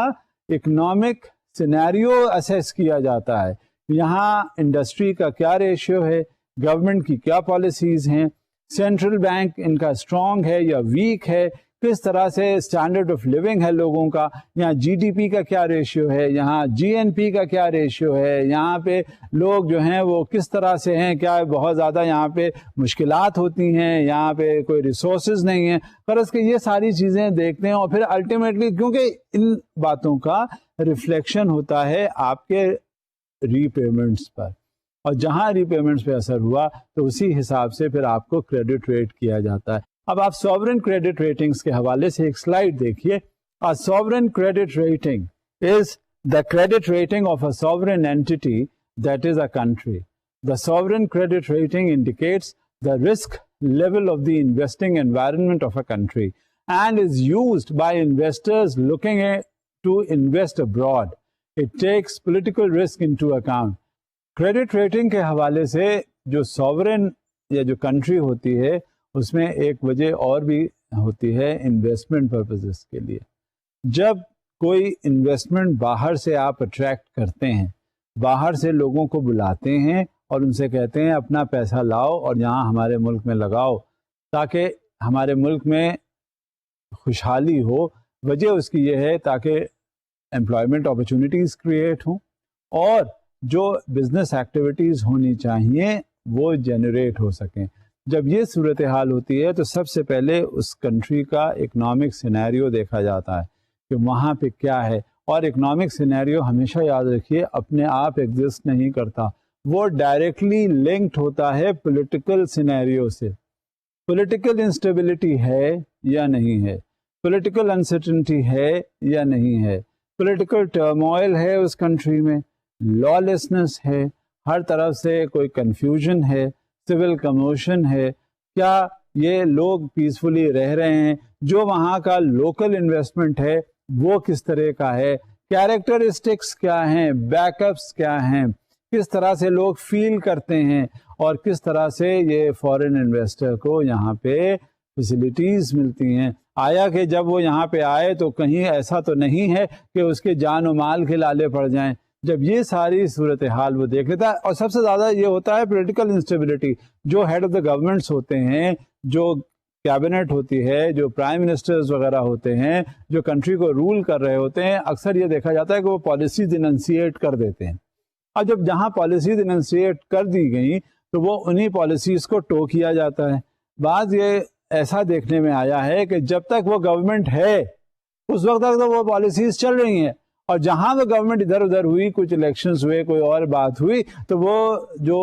اکنامک سینیریو اسیس کیا جاتا ہے. یہاں انڈسٹری کا کیا ریشیو ہے, گورنمنٹ کی کیا پالیسیز ہیں, سینٹرل بینک ان کا اسٹرانگ ہے یا ویک ہے, کس طرح سے اسٹینڈرڈ آف لیونگ ہے لوگوں کا, یہاں جی ڈی پی کا کیا ریشیو ہے, یہاں جی این پی کا کیا ریشیو ہے, یہاں پہ لوگ جو ہیں وہ کس طرح سے ہیں, کیا بہت زیادہ یہاں پہ مشکلات ہوتی ہیں, یہاں پہ کوئی ریسورسز نہیں ہیں. فرض کہ یہ ساری چیزیں دیکھتے ہیں اور پھر الٹیمیٹلی کیونکہ ان باتوں کا ریفلیکشن ہوتا ہے آپ کے ری پیمنٹس پر, اور جہاں ری پیمنٹس پہ اثر ہوا تو اسی حساب سے پھر آپ کو کریڈٹ ریٹ کیا جاتا ہے. اب آپ سوورن کریڈٹ ریٹنگز کے حوالے سے ایک سلائیڈ دیکھیے. Sovereign credit rating is the credit rating of a sovereign entity that is a country. The sovereign credit rating indicates the risk level of the investing environment of a country and is used by investors looking to invest abroad. It takes political risk into account. Credit rating کے حوالے سے جو sovereign یا جو country ہوتی ہے اس میں ایک وجہ اور بھی ہوتی ہے investment purposes کے لیے. جب کوئی investment باہر سے آپ attract کرتے ہیں, باہر سے لوگوں کو بلاتے ہیں اور ان سے کہتے ہیں اپنا پیسہ لاؤ اور یہاں ہمارے ملک میں لگاؤ تاکہ ہمارے ملک میں خوشحالی ہو. وجہ اس کی یہ ہے تاکہ امپلائمنٹ اپرچونیٹیز کریٹ ہوں اور جو بزنس ایکٹیویٹیز ہونی چاہیے وہ جنریٹ ہو سکیں. جب یہ صورتحال ہوتی ہے تو سب سے پہلے اس کنٹری کا اکنامک سینیریو دیکھا جاتا ہے کہ وہاں پہ کیا ہے. اور اکنامک سینیریو ہمیشہ یاد رکھیے اپنے آپ ایگزسٹ نہیں کرتا, وہ ڈائریکٹلی لنکڈ ہوتا ہے پولیٹیکل سینیریو سے. پولیٹیکل انسٹیبلٹی ہے یا نہیں ہے, پولیٹیکل انسرٹنٹی ہے یا نہیں ہے, پولیٹیکل ٹرموائل ہے اس کنٹری میں, لا لیسنس ہے, ہر طرف سے کوئی کنفیوژن ہے, سول کموشن ہے, کیا یہ لوگ پیسفلی رہ رہے ہیں, جو وہاں کا لوکل انویسٹمنٹ ہے وہ کس طرح کا ہے, کیریکٹرسٹکس کیا ہیں, بیک اپس کیا ہیں, کس طرح سے لوگ فیل کرتے ہیں اور کس طرح سے یہ فورن انویسٹر کو یہاں پہ فیسلٹیز ملتی ہیں. آیا کہ جب وہ یہاں پہ آئے تو کہیں ایسا تو نہیں ہے کہ اس کے جان و مال کے لالے پڑ جائیں. جب یہ ساری صورتحال وہ دیکھ لیتا ہے, اور سب سے زیادہ یہ ہوتا ہے پولیٹیکل انسٹیبلٹی. جو ہیڈ آف دا گورنمنٹس ہوتے ہیں, جو کیبنٹ ہوتی ہے, جو پرائم منسٹرز وغیرہ ہوتے ہیں, جو کنٹری کو رول کر رہے ہوتے ہیں, اکثر یہ دیکھا جاتا ہے کہ وہ پالیسیز اننسیٹ کر دیتے ہیں. اور جب جہاں پالیسیز اننسیٹ کر دی گئیں تو وہ انہی پالیسیز کو ٹو کیا جاتا ہے. بعض یہ ایسا دیکھنے میں آیا ہے کہ جب تک وہ گورنمنٹ ہے اس وقت تک تو وہ پالیسیز چل رہی ہیں, اور جہاں وہ گورنمنٹ ادھر ادھر ہوئی, کچھ الیکشنز ہوئے, کوئی اور بات ہوئی, تو وہ جو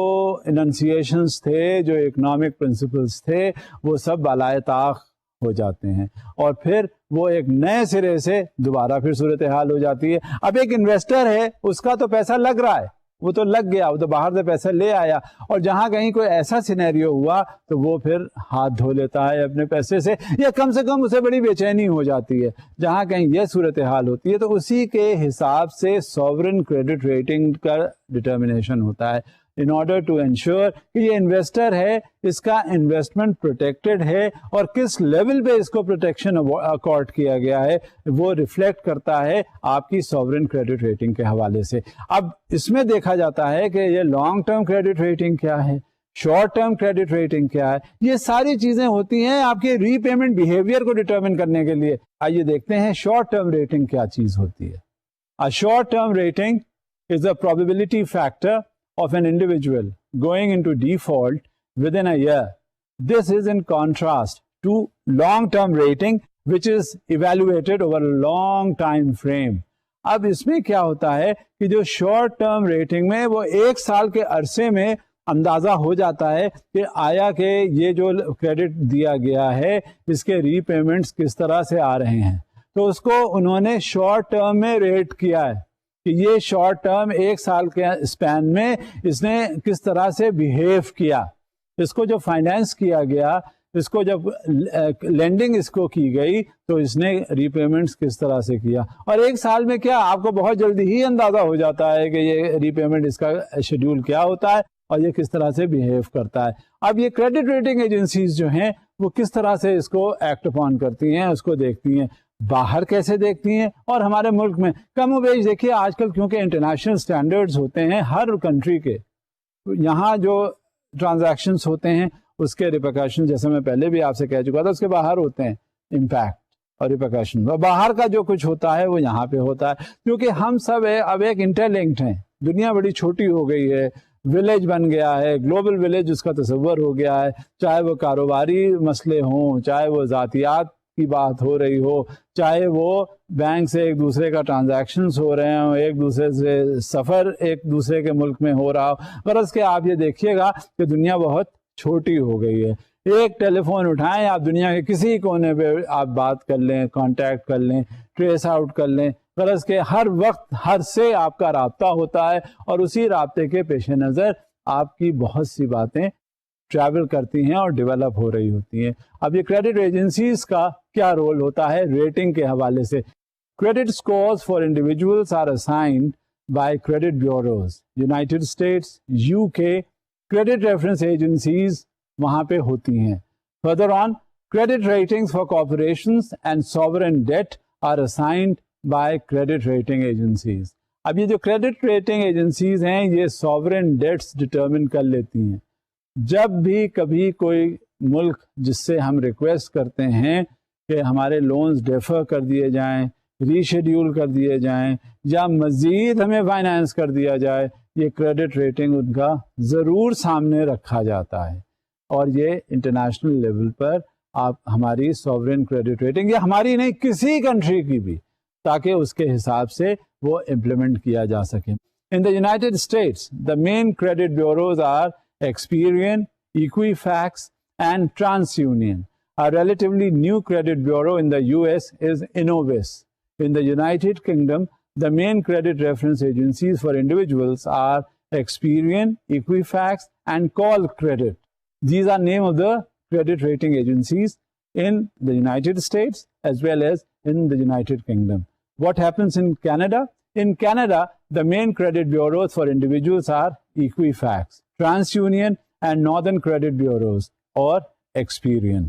اننسیشنز تھے, جو اکنامک پرنسپلز تھے, وہ سب بالائے طاق ہو جاتے ہیں اور پھر وہ ایک نئے سرے سے دوبارہ پھر صورتحال ہو جاتی ہے. اب ایک انویسٹر ہے, اس کا تو پیسہ لگ رہا ہے, وہ تو لگ گیا, وہ تو باہر سے پیسہ لے آیا, اور جہاں کہیں کوئی ایسا سینیریو ہوا تو وہ پھر ہاتھ دھو لیتا ہے اپنے پیسے سے, یا کم سے کم اسے بڑی بے چینی ہو جاتی ہے. جہاں کہیں یہ صورتحال ہوتی ہے تو اسی کے حساب سے سوورن کریڈٹ ریٹنگ کا ڈٹرمنیشن ہوتا ہے, ان آرڈر ٹو انشور کہ یہ انویسٹر ہے, اس کا انویسٹمنٹ پروٹیکٹڈ ہے, اور کس لیول پہ اس کو پروٹیکشن اکارڈ کیا گیا ہے وہ ریفلیکٹ کرتا ہے آپ کی سوورن کریڈٹ ریٹنگ کے حوالے سے. اب اس میں دیکھا جاتا ہے کہ یہ لانگ ٹرم کریڈٹ ریٹنگ کیا ہے, شارٹ ٹرم کریڈٹ ریٹنگ کیا ہے, یہ ساری چیزیں ہوتی ہیں آپ کے ری پیمنٹ بیہیویئر کو ڈٹرمن کرنے کے لیے. آئیے دیکھتے ہیں شارٹ ٹرم ریٹنگ کیا چیز ہوتی ہے. A short term rating is a probability factor of an individual going into default within a year. This is in contrast to long-term rating, which is evaluated over a long time frame. اب اس میں کیا ہوتا ہے کہ جو short term rating میں وہ ایک سال کے عرصے میں اندازہ ہو جاتا ہے کہ آیا کہ یہ جو کریڈٹ دیا گیا ہے اس کے ری پیمنٹس کس طرح سے آ رہے ہیں, تو اس کو انہوں نے شارٹ ٹرم میں ریٹ کیا ہے کہ یہ شارٹ ٹرم ایک سال کے اسپین میں اس نے کس طرح سے بیہیو کیا. اس کو جو فائنینس کیا گیا اس کو جب لینڈنگ اس کو کی گئی تو اس نے ری پیمنٹس کس طرح سے کیا, اور ایک سال میں کیا آپ کو بہت جلدی ہی اندازہ ہو جاتا ہے کہ یہ ری پیمنٹ اس کا شیڈول کیا ہوتا ہے اور یہ کس طرح سے بیہیو کرتا ہے. اب یہ کریڈٹ ریٹنگ ایجنسیز جو ہیں وہ کس طرح سے اس کو ایکٹ اپون کرتی ہیں, اس کو دیکھتی ہیں, باہر کیسے دیکھتی ہیں, اور ہمارے ملک میں کم و بیش دیکھیے آج کل کیونکہ انٹرنیشنل اسٹینڈرڈز ہوتے ہیں ہر کنٹری کے, یہاں جو ٹرانزیکشنز ہوتے ہیں اس کے ریپرکشن جیسے میں پہلے بھی آپ سے کہہ چکا تھا اس کے باہر ہوتے ہیں امپیکٹ اور ریپرکشن, اور باہر کا جو کچھ ہوتا ہے وہ یہاں پہ ہوتا ہے. کیونکہ ہم سب اب ایک انٹرلنکڈ ہیں, دنیا بڑی چھوٹی ہو گئی ہے, ولیج بن گیا ہے, گلوبل ولیج اس کا تصور ہو گیا ہے, چاہے وہ کاروباری مسئلے ہوں, چاہے وہ ذاتیات کی بات ہو رہی ہو, چاہے وہ بینک سے ایک دوسرے کا ٹرانزیکشنز ہو رہے ہوں, ایک دوسرے سے سفر ایک دوسرے کے ملک میں ہو رہا ہو. غرض کہ آپ یہ دیکھیے گا کہ دنیا بہت چھوٹی ہو گئی ہے. ایک ٹیلی فون اٹھائیں, آپ دنیا کے کسی کونے پہ آپ بات کر لیں, کانٹیکٹ کر لیں, ٹریس آؤٹ کر لیں. غرض کہ ہر وقت ہر سے آپ کا رابطہ ہوتا ہے اور اسی رابطے کے پیش نظر آپ کی بہت سی باتیں ٹریول کرتی ہیں اور ڈیولپ ہو رہی ہوتی ہیں. اب یہ کریڈٹ ایجنسیز کا کیا رول ہوتا ہے ریٹنگ کے حوالے سے؟ Credit scores for individuals are assigned by credit bureaus. United States, UK, credit reference agencies وہاں پہ ہوتی ہیں. Further on, credit ratings for corporations and sovereign debt are assigned by credit rating agencies. اب یہ جو کریڈٹ ریٹنگ ایجنسیز ہیں یہ sovereign dates determine کر لیتی ہیں. جب بھی کبھی کوئی ملک جس سے ہم ریکویسٹ کرتے ہیں کہ ہمارے لونز ڈیفر کر دیے جائیں, ری شیڈیول کر دیے جائیں یا مزید ہمیں فائنانس کر دیا جائے, یہ کریڈٹ ریٹنگ ان کا ضرور سامنے رکھا جاتا ہے. اور یہ انٹرنیشنل لیول پر آپ ہماری سوورن کریڈٹ ریٹنگ یا ہماری نہیں کسی کنٹری کی بھی, تاکہ اس کے حساب سے وہ امپلیمنٹ کیا جا سکے. In the United States the main credit bureaus are Experian, Equifax, and TransUnion. A relatively new credit bureau in the US is Innovis. In the United Kingdom, the main credit reference agencies for individuals are Experian, Equifax, and Call Credit. These are name of the credit rating agencies in the United States as well as in the United Kingdom. What happens in Canada? In Canada, the main credit bureaus for individuals are Equifax, TransUnion and Northern Credit Bureaus اور Experian.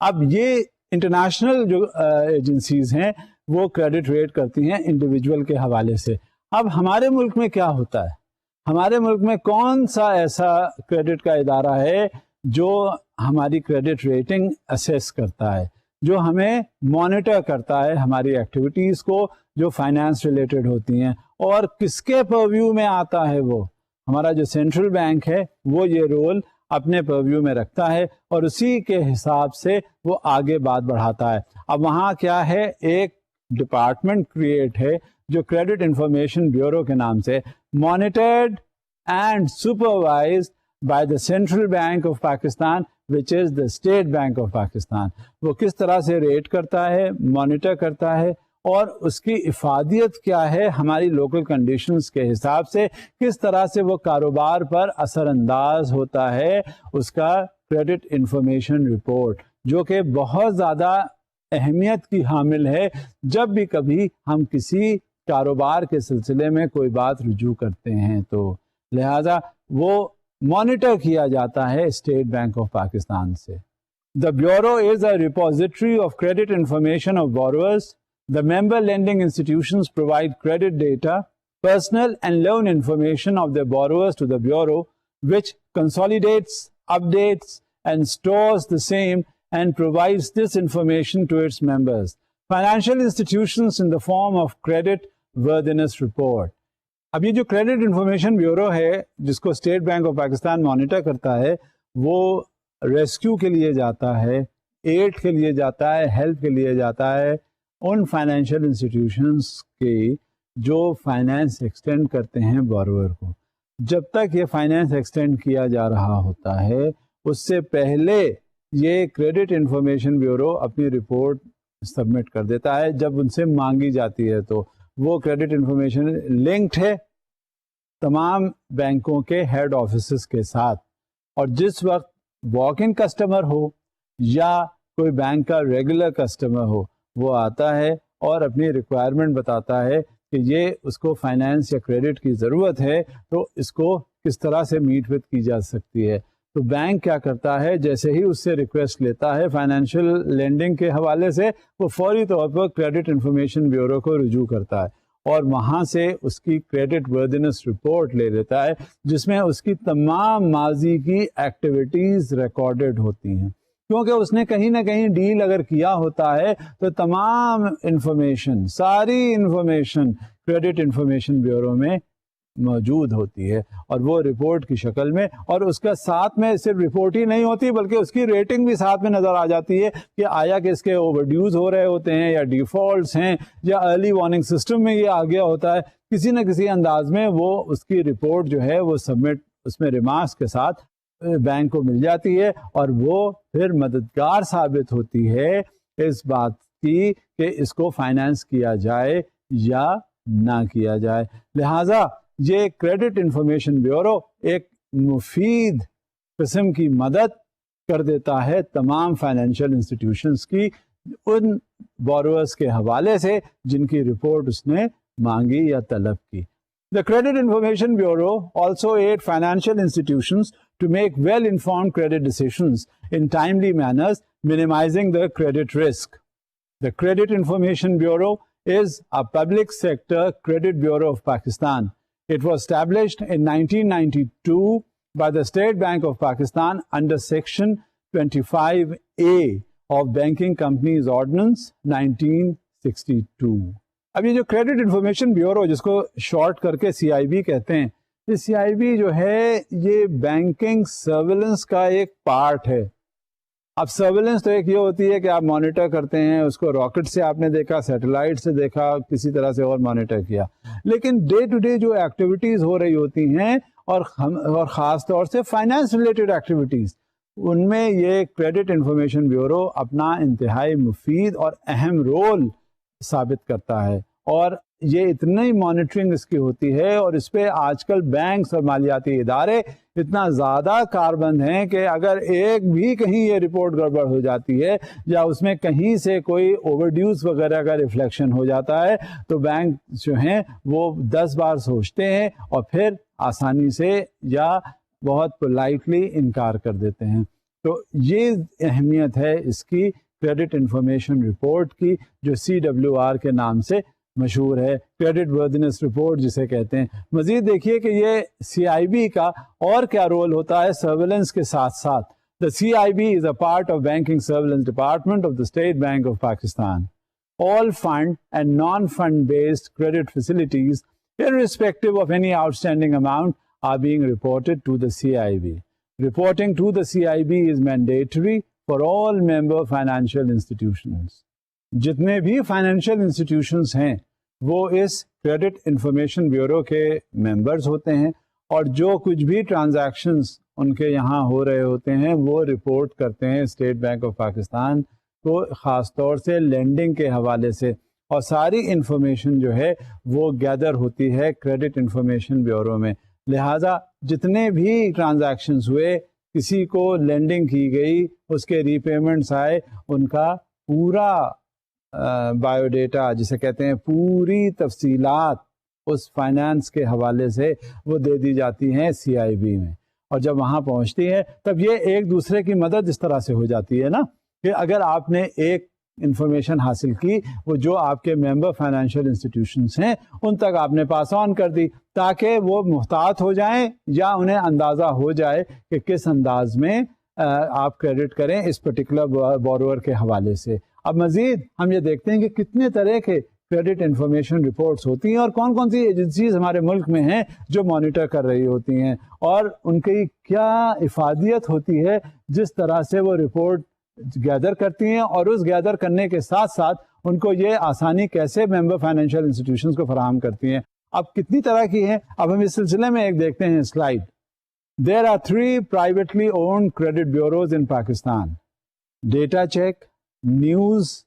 اب یہ international جو agencies ہیں وہ credit rate کرتی ہیں individual کے حوالے سے. اب ہمارے ملک میں کیا ہوتا ہے؟ ہمارے ملک میں کون سا ایسا کریڈٹ کا ادارہ ہے جو ہماری کریڈٹ ریٹنگ اسیس کرتا ہے, جو ہمیں مانیٹر کرتا ہے ہماری ایکٹیویٹیز کو جو فائنانس ریلیٹڈ ہوتی ہیں, اور کس کے پرویو میں آتا ہے؟ وہ ہمارا جو سینٹرل بینک ہے وہ یہ رول اپنے پرویو میں رکھتا ہے اور اسی کے حساب سے وہ آگے بات بڑھاتا ہے. اب وہاں کیا ہے, ایک ڈپارٹمنٹ کریٹ ہے جو کریڈٹ انفارمیشن بیورو کے نام سے, monitored and supervised by the central bank of Pakistan which is the state bank of Pakistan. وہ کس طرح سے ریٹ کرتا ہے, مانیٹر کرتا ہے, اور اس کی افادیت کیا ہے ہماری لوکل کنڈیشنز کے حساب سے, کس طرح سے وہ کاروبار پر اثر انداز ہوتا ہے اس کا کریڈٹ انفارمیشن رپورٹ, جو کہ بہت زیادہ اہمیت کی حامل ہے جب بھی کبھی ہم کسی کاروبار کے سلسلے میں کوئی بات رجوع کرتے ہیں. تو لہذا وہ مانیٹر کیا جاتا ہے اسٹیٹ بینک آف پاکستان سے. The Bureau is a repository of credit information of borrowers. The member lending institutions provide credit data, personal and loan information of their borrowers to the Bureau, which consolidates, updates, and stores the same and provides this information to its members. Financial institutions in the form of credit worthiness report. اب یہ جو credit information bureau ہے جس کو state bank of Pakistan monitor کرتا ہے, وہ rescue کے لیے جاتا ہے, ایڈ کے لیے جاتا ہے, ہیلپ کے لیے جاتا ہے ان فائنینشیل انسٹیٹیوشنس کی جو فائنینس ایکسٹینڈ کرتے ہیں بورور کو. جب تک یہ فائنینس ایکسٹینڈ کیا جا رہا ہوتا ہے اس سے پہلے یہ کریڈٹ انفارمیشن بیورو اپنی رپورٹ سبمٹ کر دیتا ہے جب ان سے مانگی جاتی ہے. تو وہ کریڈٹ انفارمیشن لنکڈ ہے تمام بینکوں کے ہیڈ آفیسز کے ساتھ, اور جس وقت واک ان کسٹمر ہو یا کوئی بینک کا ریگولر کسٹمر ہو, وہ آتا ہے اور اپنی ریکوائرمنٹ بتاتا ہے کہ یہ اس کو فائنینس یا کریڈٹ کی ضرورت ہے, تو اس کو کس طرح سے میٹ وتھ کی جا سکتی ہے. تو بینک کیا کرتا ہے, جیسے ہی اس سے ریکویسٹ لیتا ہے فائنینشیل لینڈنگ کے حوالے سے, وہ فوری طور پر کریڈٹ انفارمیشن بیورو کو رجوع کرتا ہے اور وہاں سے اس کی کریڈٹ وردینس رپورٹ لے لیتا ہے, جس میں اس کی تمام ماضی کی ایکٹیویٹیز ریکارڈڈ ہوتی ہیں. کیونکہ اس نے کہیں نہ کہیں ڈیل اگر کیا ہوتا ہے تو تمام انفارمیشن, ساری انفارمیشن کریڈٹ انفارمیشن بیورو میں موجود ہوتی ہے, اور وہ رپورٹ کی شکل میں, اور اس کا ساتھ میں صرف رپورٹ ہی نہیں ہوتی بلکہ اس کی ریٹنگ بھی ساتھ میں نظر آ جاتی ہے کہ آیا کہ اس کے اوور ڈیوز ہو رہے ہوتے ہیں یا ڈیفالٹس ہیں یا ارلی وارننگ سسٹم میں یہ آ گیا ہوتا ہے. کسی نہ کسی انداز میں وہ اس کی رپورٹ جو ہے وہ سبمٹ اس میں ریمارکس کے ساتھ بینک کو مل جاتی ہے, اور وہ پھر مددگار ثابت ہوتی ہے اس بات کی کہ اس کو فائنانس کیا جائے یا نہ کیا جائے. لہذا یہ کریڈٹ انفارمیشن بیورو ایک مفید قسم کی مدد کر دیتا ہے تمام فائنینشیل انسٹیٹیوشنز کی ان بورورز کے حوالے سے جن کی رپورٹ اس نے مانگی یا طلب کی. The Credit Information Bureau also aid financial institutions to make well-informed credit decisions in timely manners, minimizing the credit risk. The Credit Information Bureau is a public sector credit bureau of Pakistan. It was established in 1992 by the State Bank of Pakistan under Section 25A of Banking Companies Ordinance 1962. اب یہ جو credit information bureau جس کو short کر کے سی آئی be کہتے ہیں, یہ سی آئی بی جو ہے یہ بینکنگ سرویلنس کا ایک پارٹ ہے. اب سرویلنس تو ایک یہ ہوتی ہے کہ آپ مانیٹر کرتے ہیں, اس کو راکٹ سے آپ نے دیکھا, سیٹلائٹ سے دیکھا, کسی طرح سے اور مانیٹر کیا, لیکن ڈے ٹو ڈے جو ایکٹیویٹیز ہو رہی ہوتی ہیں اور خاص طور سے فائنانس ریلیٹڈ ایکٹیویٹیز, ان میں یہ کریڈٹ انفارمیشن بیورو اپنا انتہائی مفید اور اہم رول ثابت کرتا ہے. اور یہ اتنی مانیٹرنگ اس کی ہوتی ہے, اور اس پہ آج کل بینکس اور مالیاتی ادارے اتنا زیادہ کاربند ہیں کہ اگر ایک بھی کہیں یہ رپورٹ گڑبڑ ہو جاتی ہے یا اس میں کہیں سے کوئی اوور ڈیوز وغیرہ کا ریفلیکشن ہو جاتا ہے تو بینک جو ہیں وہ 10 بار سوچتے ہیں اور پھر آسانی سے یا بہت پولائٹلی انکار کر دیتے ہیں. تو یہ اہمیت ہے اس کی کریڈٹ انفارمیشن رپورٹ کی, جو CWR کے نام سے مشہور ہے, کریڈٹ وردینس رپورٹ جسے کہتے ہیں. مزید دیکھیے کہ یہ CIB کا اور کیا رول ہوتا ہے سرویلنس کے ساتھ ساتھ. The CIB is a part of Banking Surveillance Department of the State Bank of Pakistan. All fund and non-fund based credit facilities, irrespective of any outstanding amount, are being reported to the CIB. Reporting to the CIB is mandatory for all member financial institutions. جتنے بھی financial institutions ہیں وہ اس credit information bureau کے members ہوتے ہیں, اور جو کچھ بھی ٹرانزیکشنز ان کے یہاں ہو رہے ہوتے ہیں وہ رپورٹ کرتے ہیں اسٹیٹ بینک آف پاکستان کو, خاص طور سے لینڈنگ کے حوالے سے, اور ساری انفارمیشن جو ہے وہ گیدر ہوتی ہے کریڈٹ انفارمیشن بیورو میں. لہٰذا جتنے بھی ٹرانزیکشنز ہوئے, کسی کو لینڈنگ کی گئی, اس کے ری پیمنٹس آئے, ان کا پورا بایو ڈیٹا جسے کہتے ہیں, پوری تفصیلات اس فائنانس کے حوالے سے وہ دے دی جاتی ہیں CIB میں. اور جب وہاں پہنچتی ہے تب یہ ایک دوسرے کی مدد اس طرح سے ہو جاتی ہے نا, کہ اگر آپ نے ایک انفارمیشن حاصل کی, وہ جو آپ کے ممبر فائنینشیل انسٹیٹیوشنس ہیں ان تک آپ نے پاس آن کر دی, تاکہ وہ محتاط ہو جائیں یا انہیں اندازہ ہو جائے کہ کس انداز میں آپ کریڈٹ کریں اس پرٹیکولر بورور کے حوالے سے. اب مزید ہم یہ دیکھتے ہیں کہ کتنے طرح کے کریڈٹ انفارمیشن رپورٹس ہوتی ہیں اور کون کون سی ایجنسیز ہمارے ملک میں ہیں جو مانیٹر کر رہی ہوتی ہیں, اور ان کی کیا افادیت ہوتی ہے جس طرح سے وہ رپورٹ گیدر کرتی ہیں, اور اس گیدر کرنے کے ساتھ ساتھ ان کو یہ آسانی کیسے ممبر فائنینشیل انسٹیٹیوشنز کو فراہم کرتی ہیں. اب کتنی طرح کی ہیں, اب ہم اس سلسلے میں ایک دیکھتے ہیں slide. There are 3 privately owned credit bureaus in Pakistan: Data Check, News,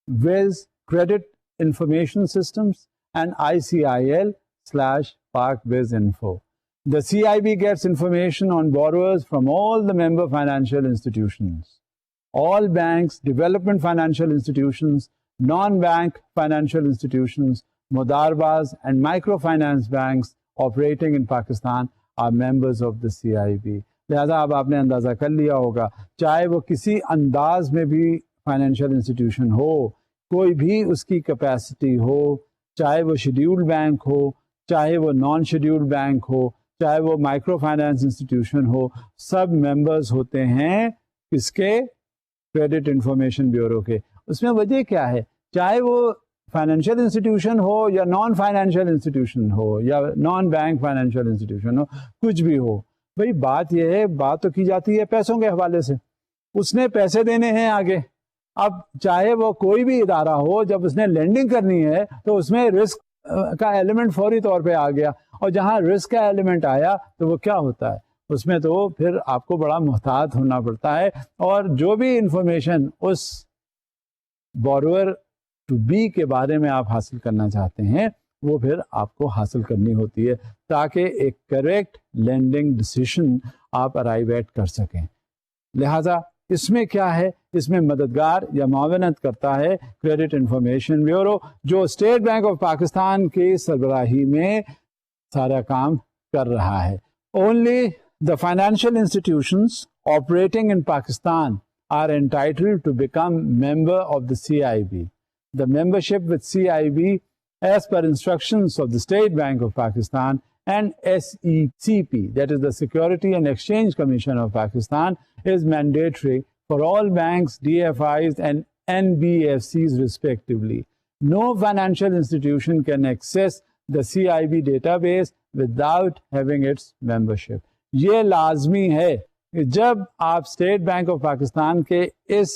Wiz Credit Information Systems, and ICIL/PakWizInfo. The CIB gets information on borrowers from all the member financial institutions. all banks, development financial institutions, non-bank financial institutions, Mudarbas and microfinance banks operating in Pakistan are members of the CIB. لہذا اب آپ نے اندازہ کر لیا ہوگا, چاہے وہ کسی انداز میں بھی فائنینشیل انسٹیٹیوشن ہو, کوئی بھی اس کی کیپیسٹی ہو, چاہے وہ شیڈیولڈ بینک ہو, چاہے وہ نان شیڈیولڈ بینک ہو, چاہے وہ مائکرو فائنانس انسٹیٹیوشن ہو, سب ممبرز ہوتے ہیں کس کے؟ کریڈٹ انفارمیشن بیورو کے. اس میں وجہ کیا ہے؟ چاہے وہ فائنینشیل انسٹیٹیوشن ہو یا نان فائنینشیل انسٹیٹیوشن ہو یا نان بینک فائنینشیل انسٹیٹیوشن ہو, کچھ بھی ہو, بھائی بات یہ ہے, بات تو کی جاتی ہے پیسوں کے حوالے سے. اس نے پیسے دینے ہیں آگے. اب چاہے وہ کوئی بھی ادارہ ہو, جب اس نے لینڈنگ کرنی ہے تو اس میں رسک کا ایلیمنٹ فوری طور پہ آ گیا, اور جہاں رسک کا ایلیمنٹ آیا تو وہ کیا ہوتا ہے, اس میں تو پھر آپ کو بڑا محتاط ہونا پڑتا ہے, اور جو بھی انفارمیشن اس بوروور ٹو بی کے بارے میں آپ حاصل کرنا چاہتے ہیں وہ پھر آپ کو حاصل کرنی ہوتی ہے تاکہ ایک کریکٹ لینڈنگ ڈسیشن آپ ارائیو ایٹ کر سکیں. لہذا اس میں کیا ہے, اس میں مددگار یا معاونت کرتا ہے کریڈٹ انفارمیشن بیورو, جو اسٹیٹ بینک آف پاکستان کی سربراہی میں سارا کام کر رہا ہے. Only the financial institutions operating in Pakistan are entitled to become member of the CIB. The membership with CIB, as per instructions of the State Bank of Pakistan and SECP, that is the Security and Exchange Commission of Pakistan, is mandatory for all banks, DFIs and NBFCs respectively. No financial institution can access the CIB database without having its membership. یہ لازمی ہے کہ جب آپ state bank of Pakistan کے اس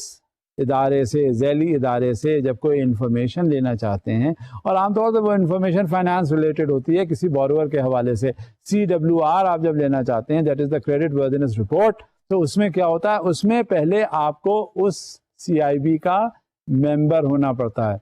ادارے سے, ذیلی ادارے سے جب کوئی انفارمیشن لینا چاہتے ہیں, اور عام طور سے وہ انفارمیشن فائنانس ریلیٹڈ ہوتی ہے کسی بوروور کے حوالے سے, CWR آپ جب لینا چاہتے ہیں, that is the credit worthiness report, تو اس میں کیا ہوتا ہے, اس میں پہلے آپ کو اس CIB کا ممبر ہونا پڑتا ہے,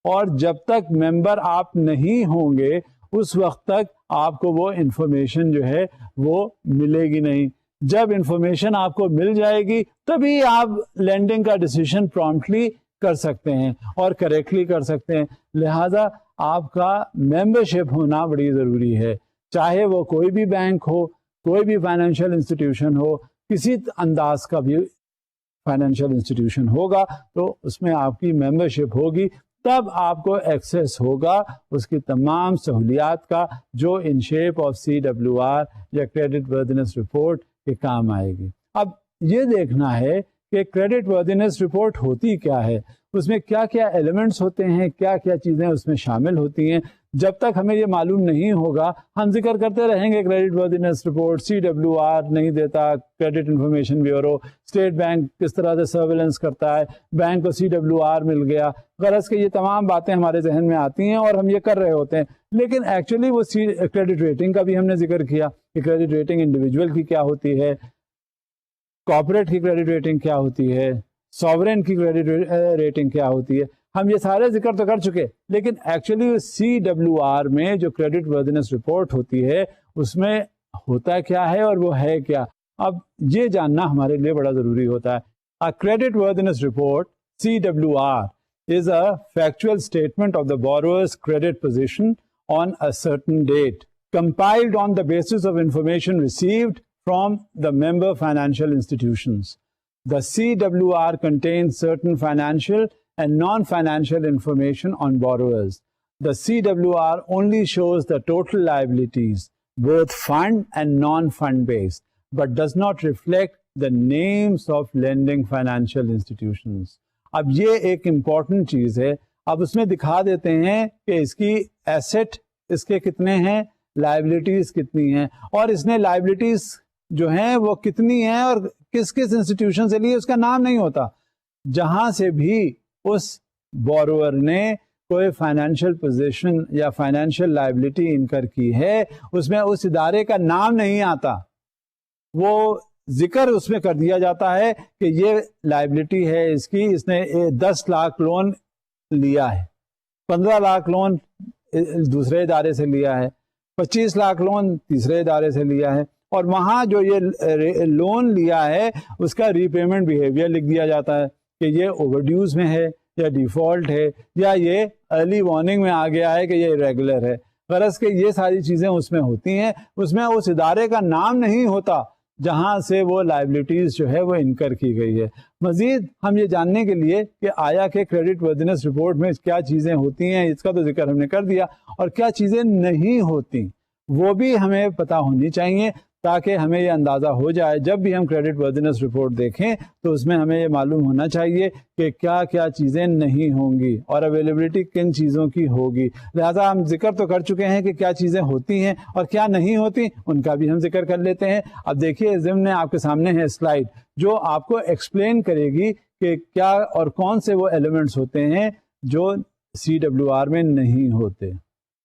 اور جب تک ممبر آپ نہیں ہوں گے اس وقت تک آپ کو وہ انفارمیشن جو ہے وہ ملے گی نہیں. جب انفارمیشن آپ کو مل جائے گی تبھی آپ لینڈنگ کا ڈیسیژن پرومپٹلی کر سکتے ہیں اور کریکٹلی کر سکتے ہیں. لہذا آپ کا ممبرشپ ہونا بڑی ضروری ہے, چاہے وہ کوئی بھی بینک ہو, کوئی بھی فائنینشیل انسٹیٹیوشن ہو, کسی انداز کا بھی فائنینشیل انسٹیٹیوشن ہوگا تو اس میں آپ کی ممبرشپ ہوگی, تب آپ کو ایکسیس ہوگا اس کی تمام سہولیات کا جو ان شیپ آف CWR یا کریڈٹ ورتھینس رپورٹ کے کام آئے گی. اب یہ دیکھنا ہے کہ کریڈٹ ورتھینس رپورٹ ہوتی کیا ہے, اس میں کیا کیا ایلیمنٹس ہوتے ہیں, کیا کیا چیزیں اس میں شامل ہوتی ہیں. جب تک ہمیں یہ معلوم نہیں ہوگا ہم ذکر کرتے رہیں گے کریڈٹ ورتھینس رپورٹ, CWR نہیں دیتا, credit information bureau, state bank کس طرح سے سرویلنس کرتا ہے, بینک کو CWR مل گیا. غرض کہ یہ تمام باتیں ہمارے ذہن میں آتی ہیں اور ہم یہ کر رہے ہوتے ہیں, لیکن ایکچولی وہ کریڈٹ ریٹنگ کا بھی ہم نے ذکر کیا کہ کریڈٹ ریٹنگ انڈیویجول کی کیا ہوتی ہے, کارپوریٹ کی کریڈٹ ریٹنگ کیا ہوتی ہے, ساورن کی کریڈٹ ریٹنگ کیا ہوتی ہے. ہم یہ سارے ذکر تو کر چکے, لیکن ایکچولی CWR میں جو کریڈٹ ورتھینس رپورٹ ہوتی ہے اس میں ہوتا کیا ہے اور وہ ہے کیا, اب یہ جاننا ہمارے لیے بڑا ضروری ہوتا ہے. A credit worthiness report, CWR, is a factual statement of the borrower's credit position on a certain date, compiled on the basis of information received from the member financial institutions. The CWR contains certain financial and non-financial information on borrowers. The CWR only shows the total liabilities, both fund and non-fund based, but does not reflect the names of lending financial institutions. اب یہ ایک important چیز ہے, اب اس میں دکھا دیتے ہیں کہ اس کی ایسٹ اس کے کتنے ہیں, لائبلٹیز کتنی ہیں, اور اس نے لائبلٹیز جو ہیں وہ کتنی ہیں اور کس کس انسٹیٹیوشن سے لیے اس کا نام نہیں ہوتا. جہاں سے بھی اس بوروور نے کوئی فائنینشیل پوزیشن یا فائنینشیل لائبلٹی انکر کی ہے اس میں اس ادارے کا نام نہیں آتا, وہ ذکر اس میں کر دیا جاتا ہے کہ یہ لائبلٹی ہے اس کی, اس نے 10 لاکھ لون لیا ہے, 15 لاکھ لون دوسرے ادارے سے لیا ہے, 25 لاکھ لون تیسرے ادارے سے لیا ہے, اور وہاں جو یہ لون لیا ہے اس کا ری پیمنٹ بیہیویئر لکھ دیا جاتا ہے کہ یہ اوور ڈیوز میں ہے یا ڈیفالٹ ہے یا یہ ارلی وارننگ میں آ گیا ہے کہ یہ ریگولر ہے. غرض کہ یہ ساری چیزیں اس میں ہوتی ہیں, اس میں اس ادارے کا نام نہیں ہوتا جہاں سے وہ لائبلٹیز جو ہے وہ انکر کی گئی ہے. مزید ہم یہ جاننے کے لیے کہ آیا کہ کریڈٹ وردینس رپورٹ میں کیا چیزیں ہوتی ہیں, اس کا تو ذکر ہم نے کر دیا, اور کیا چیزیں نہیں ہوتی وہ بھی ہمیں پتہ ہونی چاہیے تاکہ ہمیں یہ اندازہ ہو جائے جب بھی ہم کریڈٹ وردینس رپورٹ دیکھیں تو اس میں ہمیں یہ معلوم ہونا چاہیے کہ کیا کیا چیزیں نہیں ہوں گی اور اویلیبلٹی کن چیزوں کی ہوگی. لہذا ہم ذکر تو کر چکے ہیں کہ کیا چیزیں ہوتی ہیں اور کیا نہیں ہوتی, ان کا بھی ہم ذکر کر لیتے ہیں. اب دیکھیے ضمن آپ کے سامنے ہے سلائیڈ جو آپ کو ایکسپلین کرے گی کہ کیا اور کون سے وہ ایلیمنٹس ہوتے ہیں جو CWR میں نہیں ہوتے.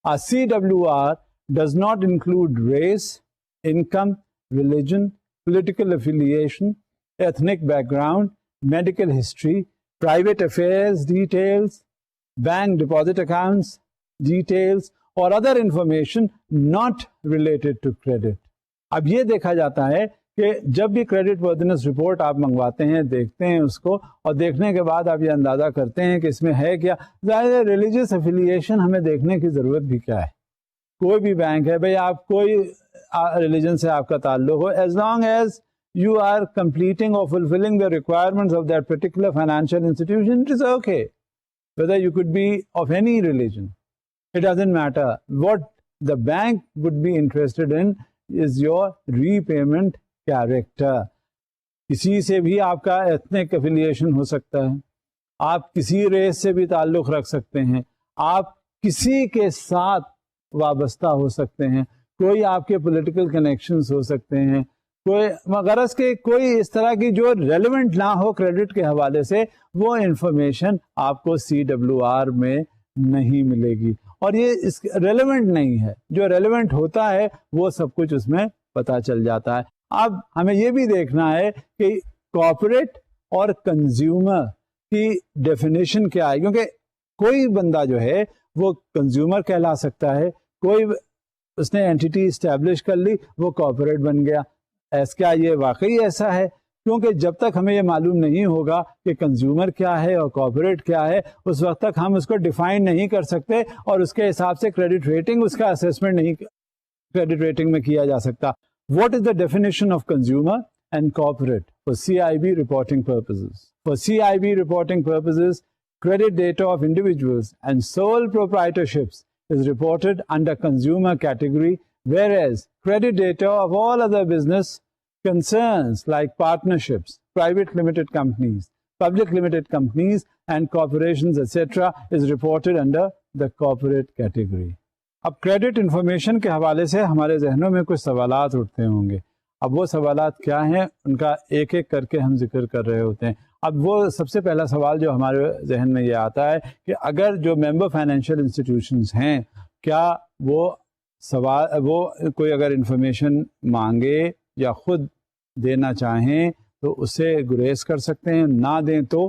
CWR does not include race, income, religion, political affiliation, ethnic background, medical history, private affairs details, bank deposit accounts details, or other information not related to credit. اب یہ دیکھا جاتا ہے کہ جب بھی کریڈٹ وردینس رپورٹ آپ منگواتے ہیں, دیکھتے ہیں اس کو, اور دیکھنے کے بعد آپ یہ اندازہ کرتے ہیں کہ اس میں ہے کیا. ظاہر ریلیجیس افیلیشن ہمیں دیکھنے کی ضرورت بھی کیا ہے. کوئی بھی بینک ہے بھائی, آپ کوئی ریلیجن سے آپ کا تعلق ہو, as long as you are completing اور fulfilling the requirements of that particular financial institution, it is okay whether you could be of any religion. It doesn't matter. What the bank would be interested in is your repayment character. کسی سے بھی آپ کا ethnic affiliation ہو سکتا ہے, آپ کسی race سے بھی تعلق رکھ سکتے ہیں, آپ کسی کے ساتھ وابستہ ہو سکتے ہیں, کوئی آپ کے پولیٹیکل کنیکشنز ہو سکتے ہیں, کوئی غرض کے کوئی اس طرح کی جو ریلیونٹ نہ ہو کریڈٹ کے حوالے سے, وہ انفارمیشن آپ کو CWR میں نہیں ملے گی. اور یہ ریلیونٹ نہیں ہے, جو ریلیونٹ ہوتا ہے وہ سب کچھ اس میں پتہ چل جاتا ہے. اب ہمیں یہ بھی دیکھنا ہے کہ کارپوریٹ اور کنزیومر کی ڈیفینیشن کیا ہے, کیونکہ کوئی بندہ جو ہے وہ کنزیومر کہلا سکتا ہے, کوئی اس نے اینٹیٹی اسٹیبلش کر لی وہ کارپوریٹ بن گیا. کیا یہ واقعی ایسا ہے؟ کیونکہ جب تک ہمیں یہ معلوم نہیں ہوگا کہ کنزیومر کیا ہے اور کارپوریٹ کیا ہے, اس وقت تک ہم اس کو ڈیفائن نہیں کر سکتے اور اس کے حساب سے کریڈٹ ریٹنگ, اس کا اسیسمنٹ نہیں کریڈٹ ریٹنگ میں کیا جا سکتا. What is the definition of consumer and corporate for CIB reporting purposes? For CIB reporting purposes, credit data of individuals and sole proprietorships is reported under consumer category, whereas credit data of all other business concerns like partnerships, private limited companies, public limited companies and corporations etc. is reported under the corporate category. اب credit information کے حوالے سے ہمارے ذہنوں میں کچھ سوالات اٹھتے ہوں گے. اب وہ سوالات کیا ہیں ان کا ایک ایک کر کے ہم ذکر کر رہے ہوتے ہیں. اب وہ سب سے پہلا سوال جو ہمارے ذہن میں یہ آتا ہے کہ اگر جو ممبر فائنینشیل انسٹیٹیوشنز ہیں, کیا وہ کوئی اگر انفارمیشن مانگے یا خود دینا چاہیں تو اسے گریز کر سکتے ہیں, نہ دیں تو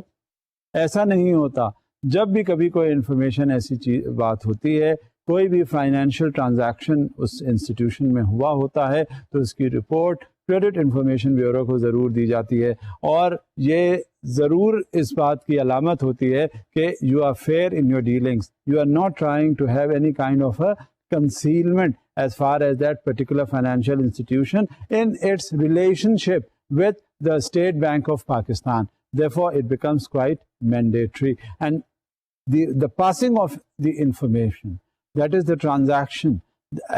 ایسا نہیں ہوتا. جب بھی کبھی کوئی انفارمیشن ایسی بات ہوتی ہے, کوئی بھی فائنینشیل ٹرانزیکشن اس انسٹیٹیوشن میں ہوا ہوتا ہے تو اس کی رپورٹ کریڈٹ انفارمیشن بیورو کو ضرور دی جاتی ہے, اور یہ ضرور اس بات کی علامت ہوتی ہے کہ you are fair in your dealings, you are not trying to have any kind of a concealment as far as that particular financial institution in its relationship with the State Bank of Pakistan. Therefore, it becomes quite mandatory. And the passing of the information, that is the transaction,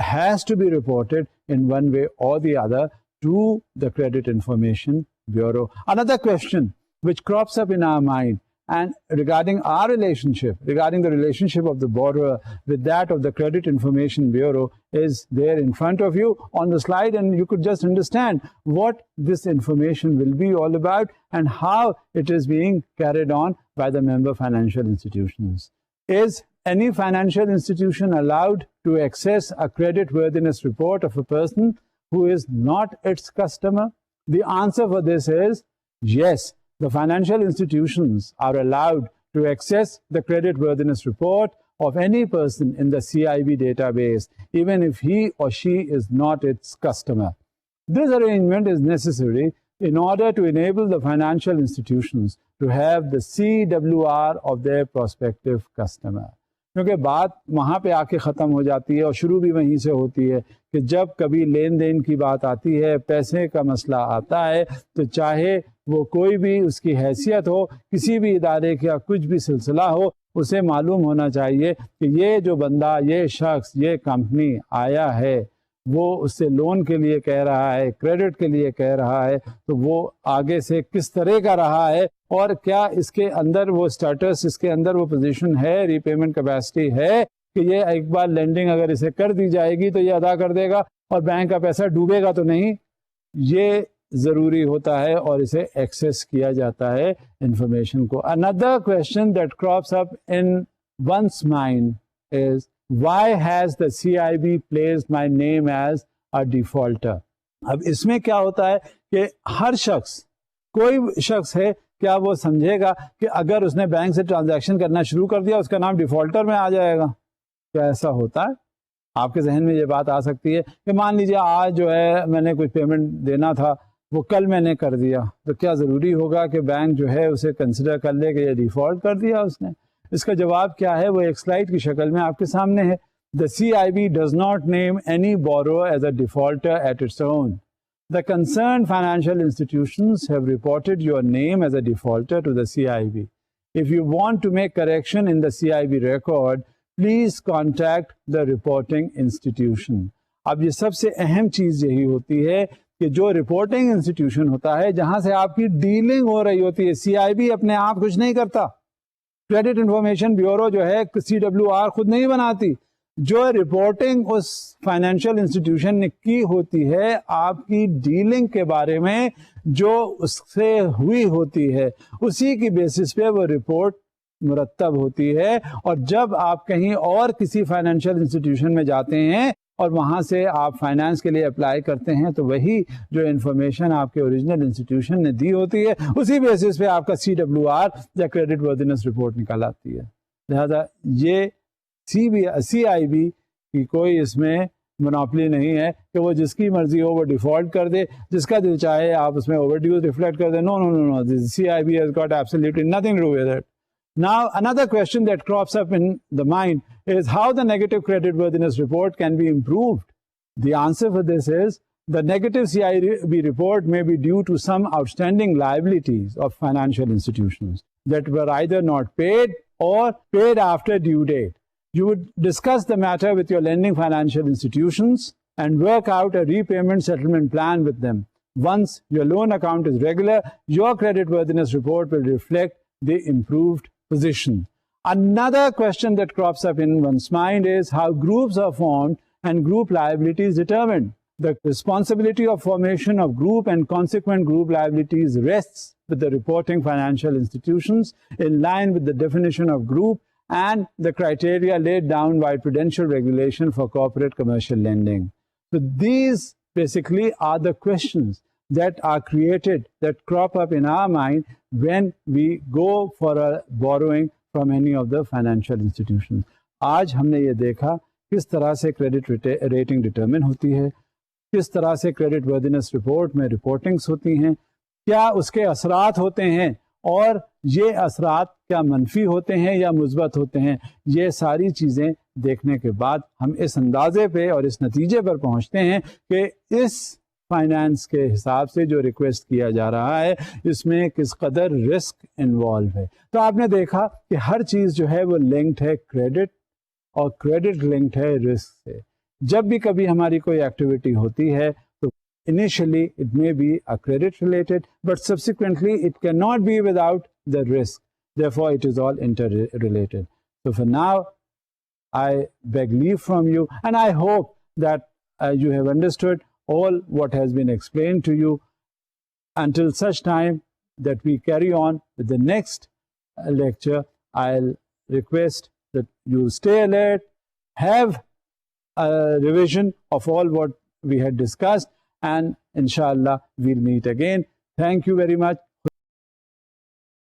has to be reported in one way or the other to the Credit Information Bureau. Another question which crops up in our mind, and regarding our relationship, regarding the relationship of the borrower with that of the Credit Information Bureau, is there in front of you on the slide, and you could just understand what this information will be all about and how it is being carried on by the member financial institutions. Is any financial institution allowed to access a credit worthiness report of a person who is not its customer? The answer for this is yes. The financial institutions are allowed to access the credit worthiness report of any person in the CIB database, even if he or she is not its customer. This arrangement is necessary in order to enable the financial institutions to have the CWR of their prospective customer. کیونکہ بات وہاں پہ آ کے ختم ہو جاتی ہے اور شروع بھی وہیں سے ہوتی ہے کہ جب کبھی لین دین کی بات آتی ہے, پیسے کا مسئلہ آتا ہے, تو چاہے وہ کوئی بھی اس کی حیثیت ہو, کسی بھی ادارے کا کچھ بھی سلسلہ ہو, اسے معلوم ہونا چاہیے کہ یہ جو بندہ, یہ شخص, یہ کمپنی آیا ہے, وہ اس سے لون کے لیے کہہ رہا ہے, کریڈٹ کے لیے کہہ رہا ہے, تو وہ آگے سے کس طرح کا رہا ہے, اور کیا اس کے اندر وہ سٹیٹس, اس کے اندر وہ پوزیشن ہے, ری پیمنٹ کیپیسٹی ہے کہ یہ ایک بار لینڈنگ اگر اسے کر دی جائے گی تو یہ ادا کر دے گا اور بینک کا پیسہ ڈوبے گا تو نہیں. یہ ضروری ہوتا ہے اور اسے ایکسیس کیا جاتا ہے انفارمیشن کو. Another question that crops up in one's mind is, why has the CIB placed my name as a defaulter? اب اس میں کیا ہوتا ہے کہ ہر شخص, کوئی شخص ہے, کیا وہ سمجھے گا کہ اگر اس نے بینک سے ٹرانزیکشن کرنا شروع کر دیا اس کا نام ڈیفالٹر میں آ جائے گا؟ کیا ایسا ہوتا ہے؟ آپ کے ذہن میں یہ بات آ سکتی ہے کہ مان لیجیے آج جو ہے میں نے کچھ پیمنٹ دینا تھا, وہ کل میں نے کر دیا, تو کیا ضروری ہوگا کہ بینک جو ہے اسے کنسیڈر کر لے کہ یہ ڈیفالٹ کر دیا اس نے؟ اس کا جواب کیا ہے, وہ ایک سلائڈ کی شکل میں آپ کے سامنے ہے. The CIB does not name any borrower as a defaulter at its own. The concerned financial institutions have reported your name as a defaulter to the CIB. If you want to make correction in the CIB record, please contact the reporting institution. اب یہ سب سے اہم چیز یہی ہوتی ہے کہ جو رپورٹنگ انسٹیٹیوشن ہوتا ہے, جہاں سے آپ کی ڈیلنگ ہو رہی ہوتی ہے, CIB اپنے آپ کچھ نہیں کرتا, کریڈٹ انفارمیشن بیورو جو ہے CWR خود نہیں بناتی. جو رپورٹنگ اس فائنینشیل انسٹیٹیوشن نے کی ہوتی ہے آپ کی ڈیلنگ کے بارے میں, جو اس سے ہوئی ہوتی ہے, اسی کی بیسس پہ وہ رپورٹ مرتب ہوتی ہے. اور جب آپ کہیں اور کسی فائنینشیل انسٹیٹیوشن میں جاتے ہیں اور وہاں سے آپ فائنانس کے لیے اپلائی کرتے ہیں, تو وہی جو انفارمیشن آپ کے اوریجنل انسٹیٹیوشن نے دی ہوتی ہے, اسی بیسس پہ آپ کا CWR یا کریڈٹ وردینس رپورٹ نکال آتی ہے. لہذا یہ CIB کی کوئی اس میں منوپلی نہیں ہے کہ وہ جس کی مرضی ہو وہ ڈیفالٹ کر دے, جس کا دل چاہے آپ اس میں اوور ڈیوز ریفلیکٹ کر دیں. نو نو نو نو, CIB has got absolutely nothing to do with it. Now another question that crops up in the mind is how the negative credit worthiness report can be improved. The answer for this is, the negative CIB report may be due to some outstanding liabilities of financial institutions that were either not paid or paid after due date. You would discuss the matter with your lending financial institutions and work out a repayment settlement plan with them. Once your loan account is regular, your credit worthiness report will reflect the improved position. Another question that crops up in one's mind is how groups are formed and group liabilities determined. The responsibility of formation of group and consequent group liabilities rests with the reporting financial institutions in line with the definition of group and the criteria laid down by prudential regulation for corporate commercial lending. So these basically are the questions that are created, that crop up in our mind when we go for a borrowing from any of the financial institutions. آج ہم نے یہ دیکھا کس طرح سے credit rating determine ہوتی ہے, کس طرح سے کریڈٹ وردینس رپورٹ میں رپورٹنگز ہوتی ہیں, کیا اس کے اثرات ہوتے ہیں, اور یہ اثرات کیا منفی ہوتے ہیں یا مثبت ہوتے ہیں. یہ ساری چیزیں دیکھنے کے بعد ہم اس اندازے پہ اور اس نتیجے پر پہنچتے ہیں کہ اس فائنانس کے حساب سے جو ریکویسٹ کیا جا رہا ہے اس میں کس قدر رسک انوالو ہے. تو آپ نے دیکھا کہ ہر چیز جو ہے وہ لنکڈ ہے کریڈٹ, اور کریڈٹ لنکڈ ہے رسک سے. جب بھی کبھی ہماری کوئی ایکٹیویٹی ہوتی ہے تو initially it may be a credit related, but subsequently it cannot be without the risk. Therefore it is all interrelated. So for now I beg leave from you, and I hope that you have understood all what has been explained to you. Until such time that we carry on with the next lecture, I'll request that you stay alert, have a revision of all what we had discussed, and inshallah we'll meet again. Thank you very much.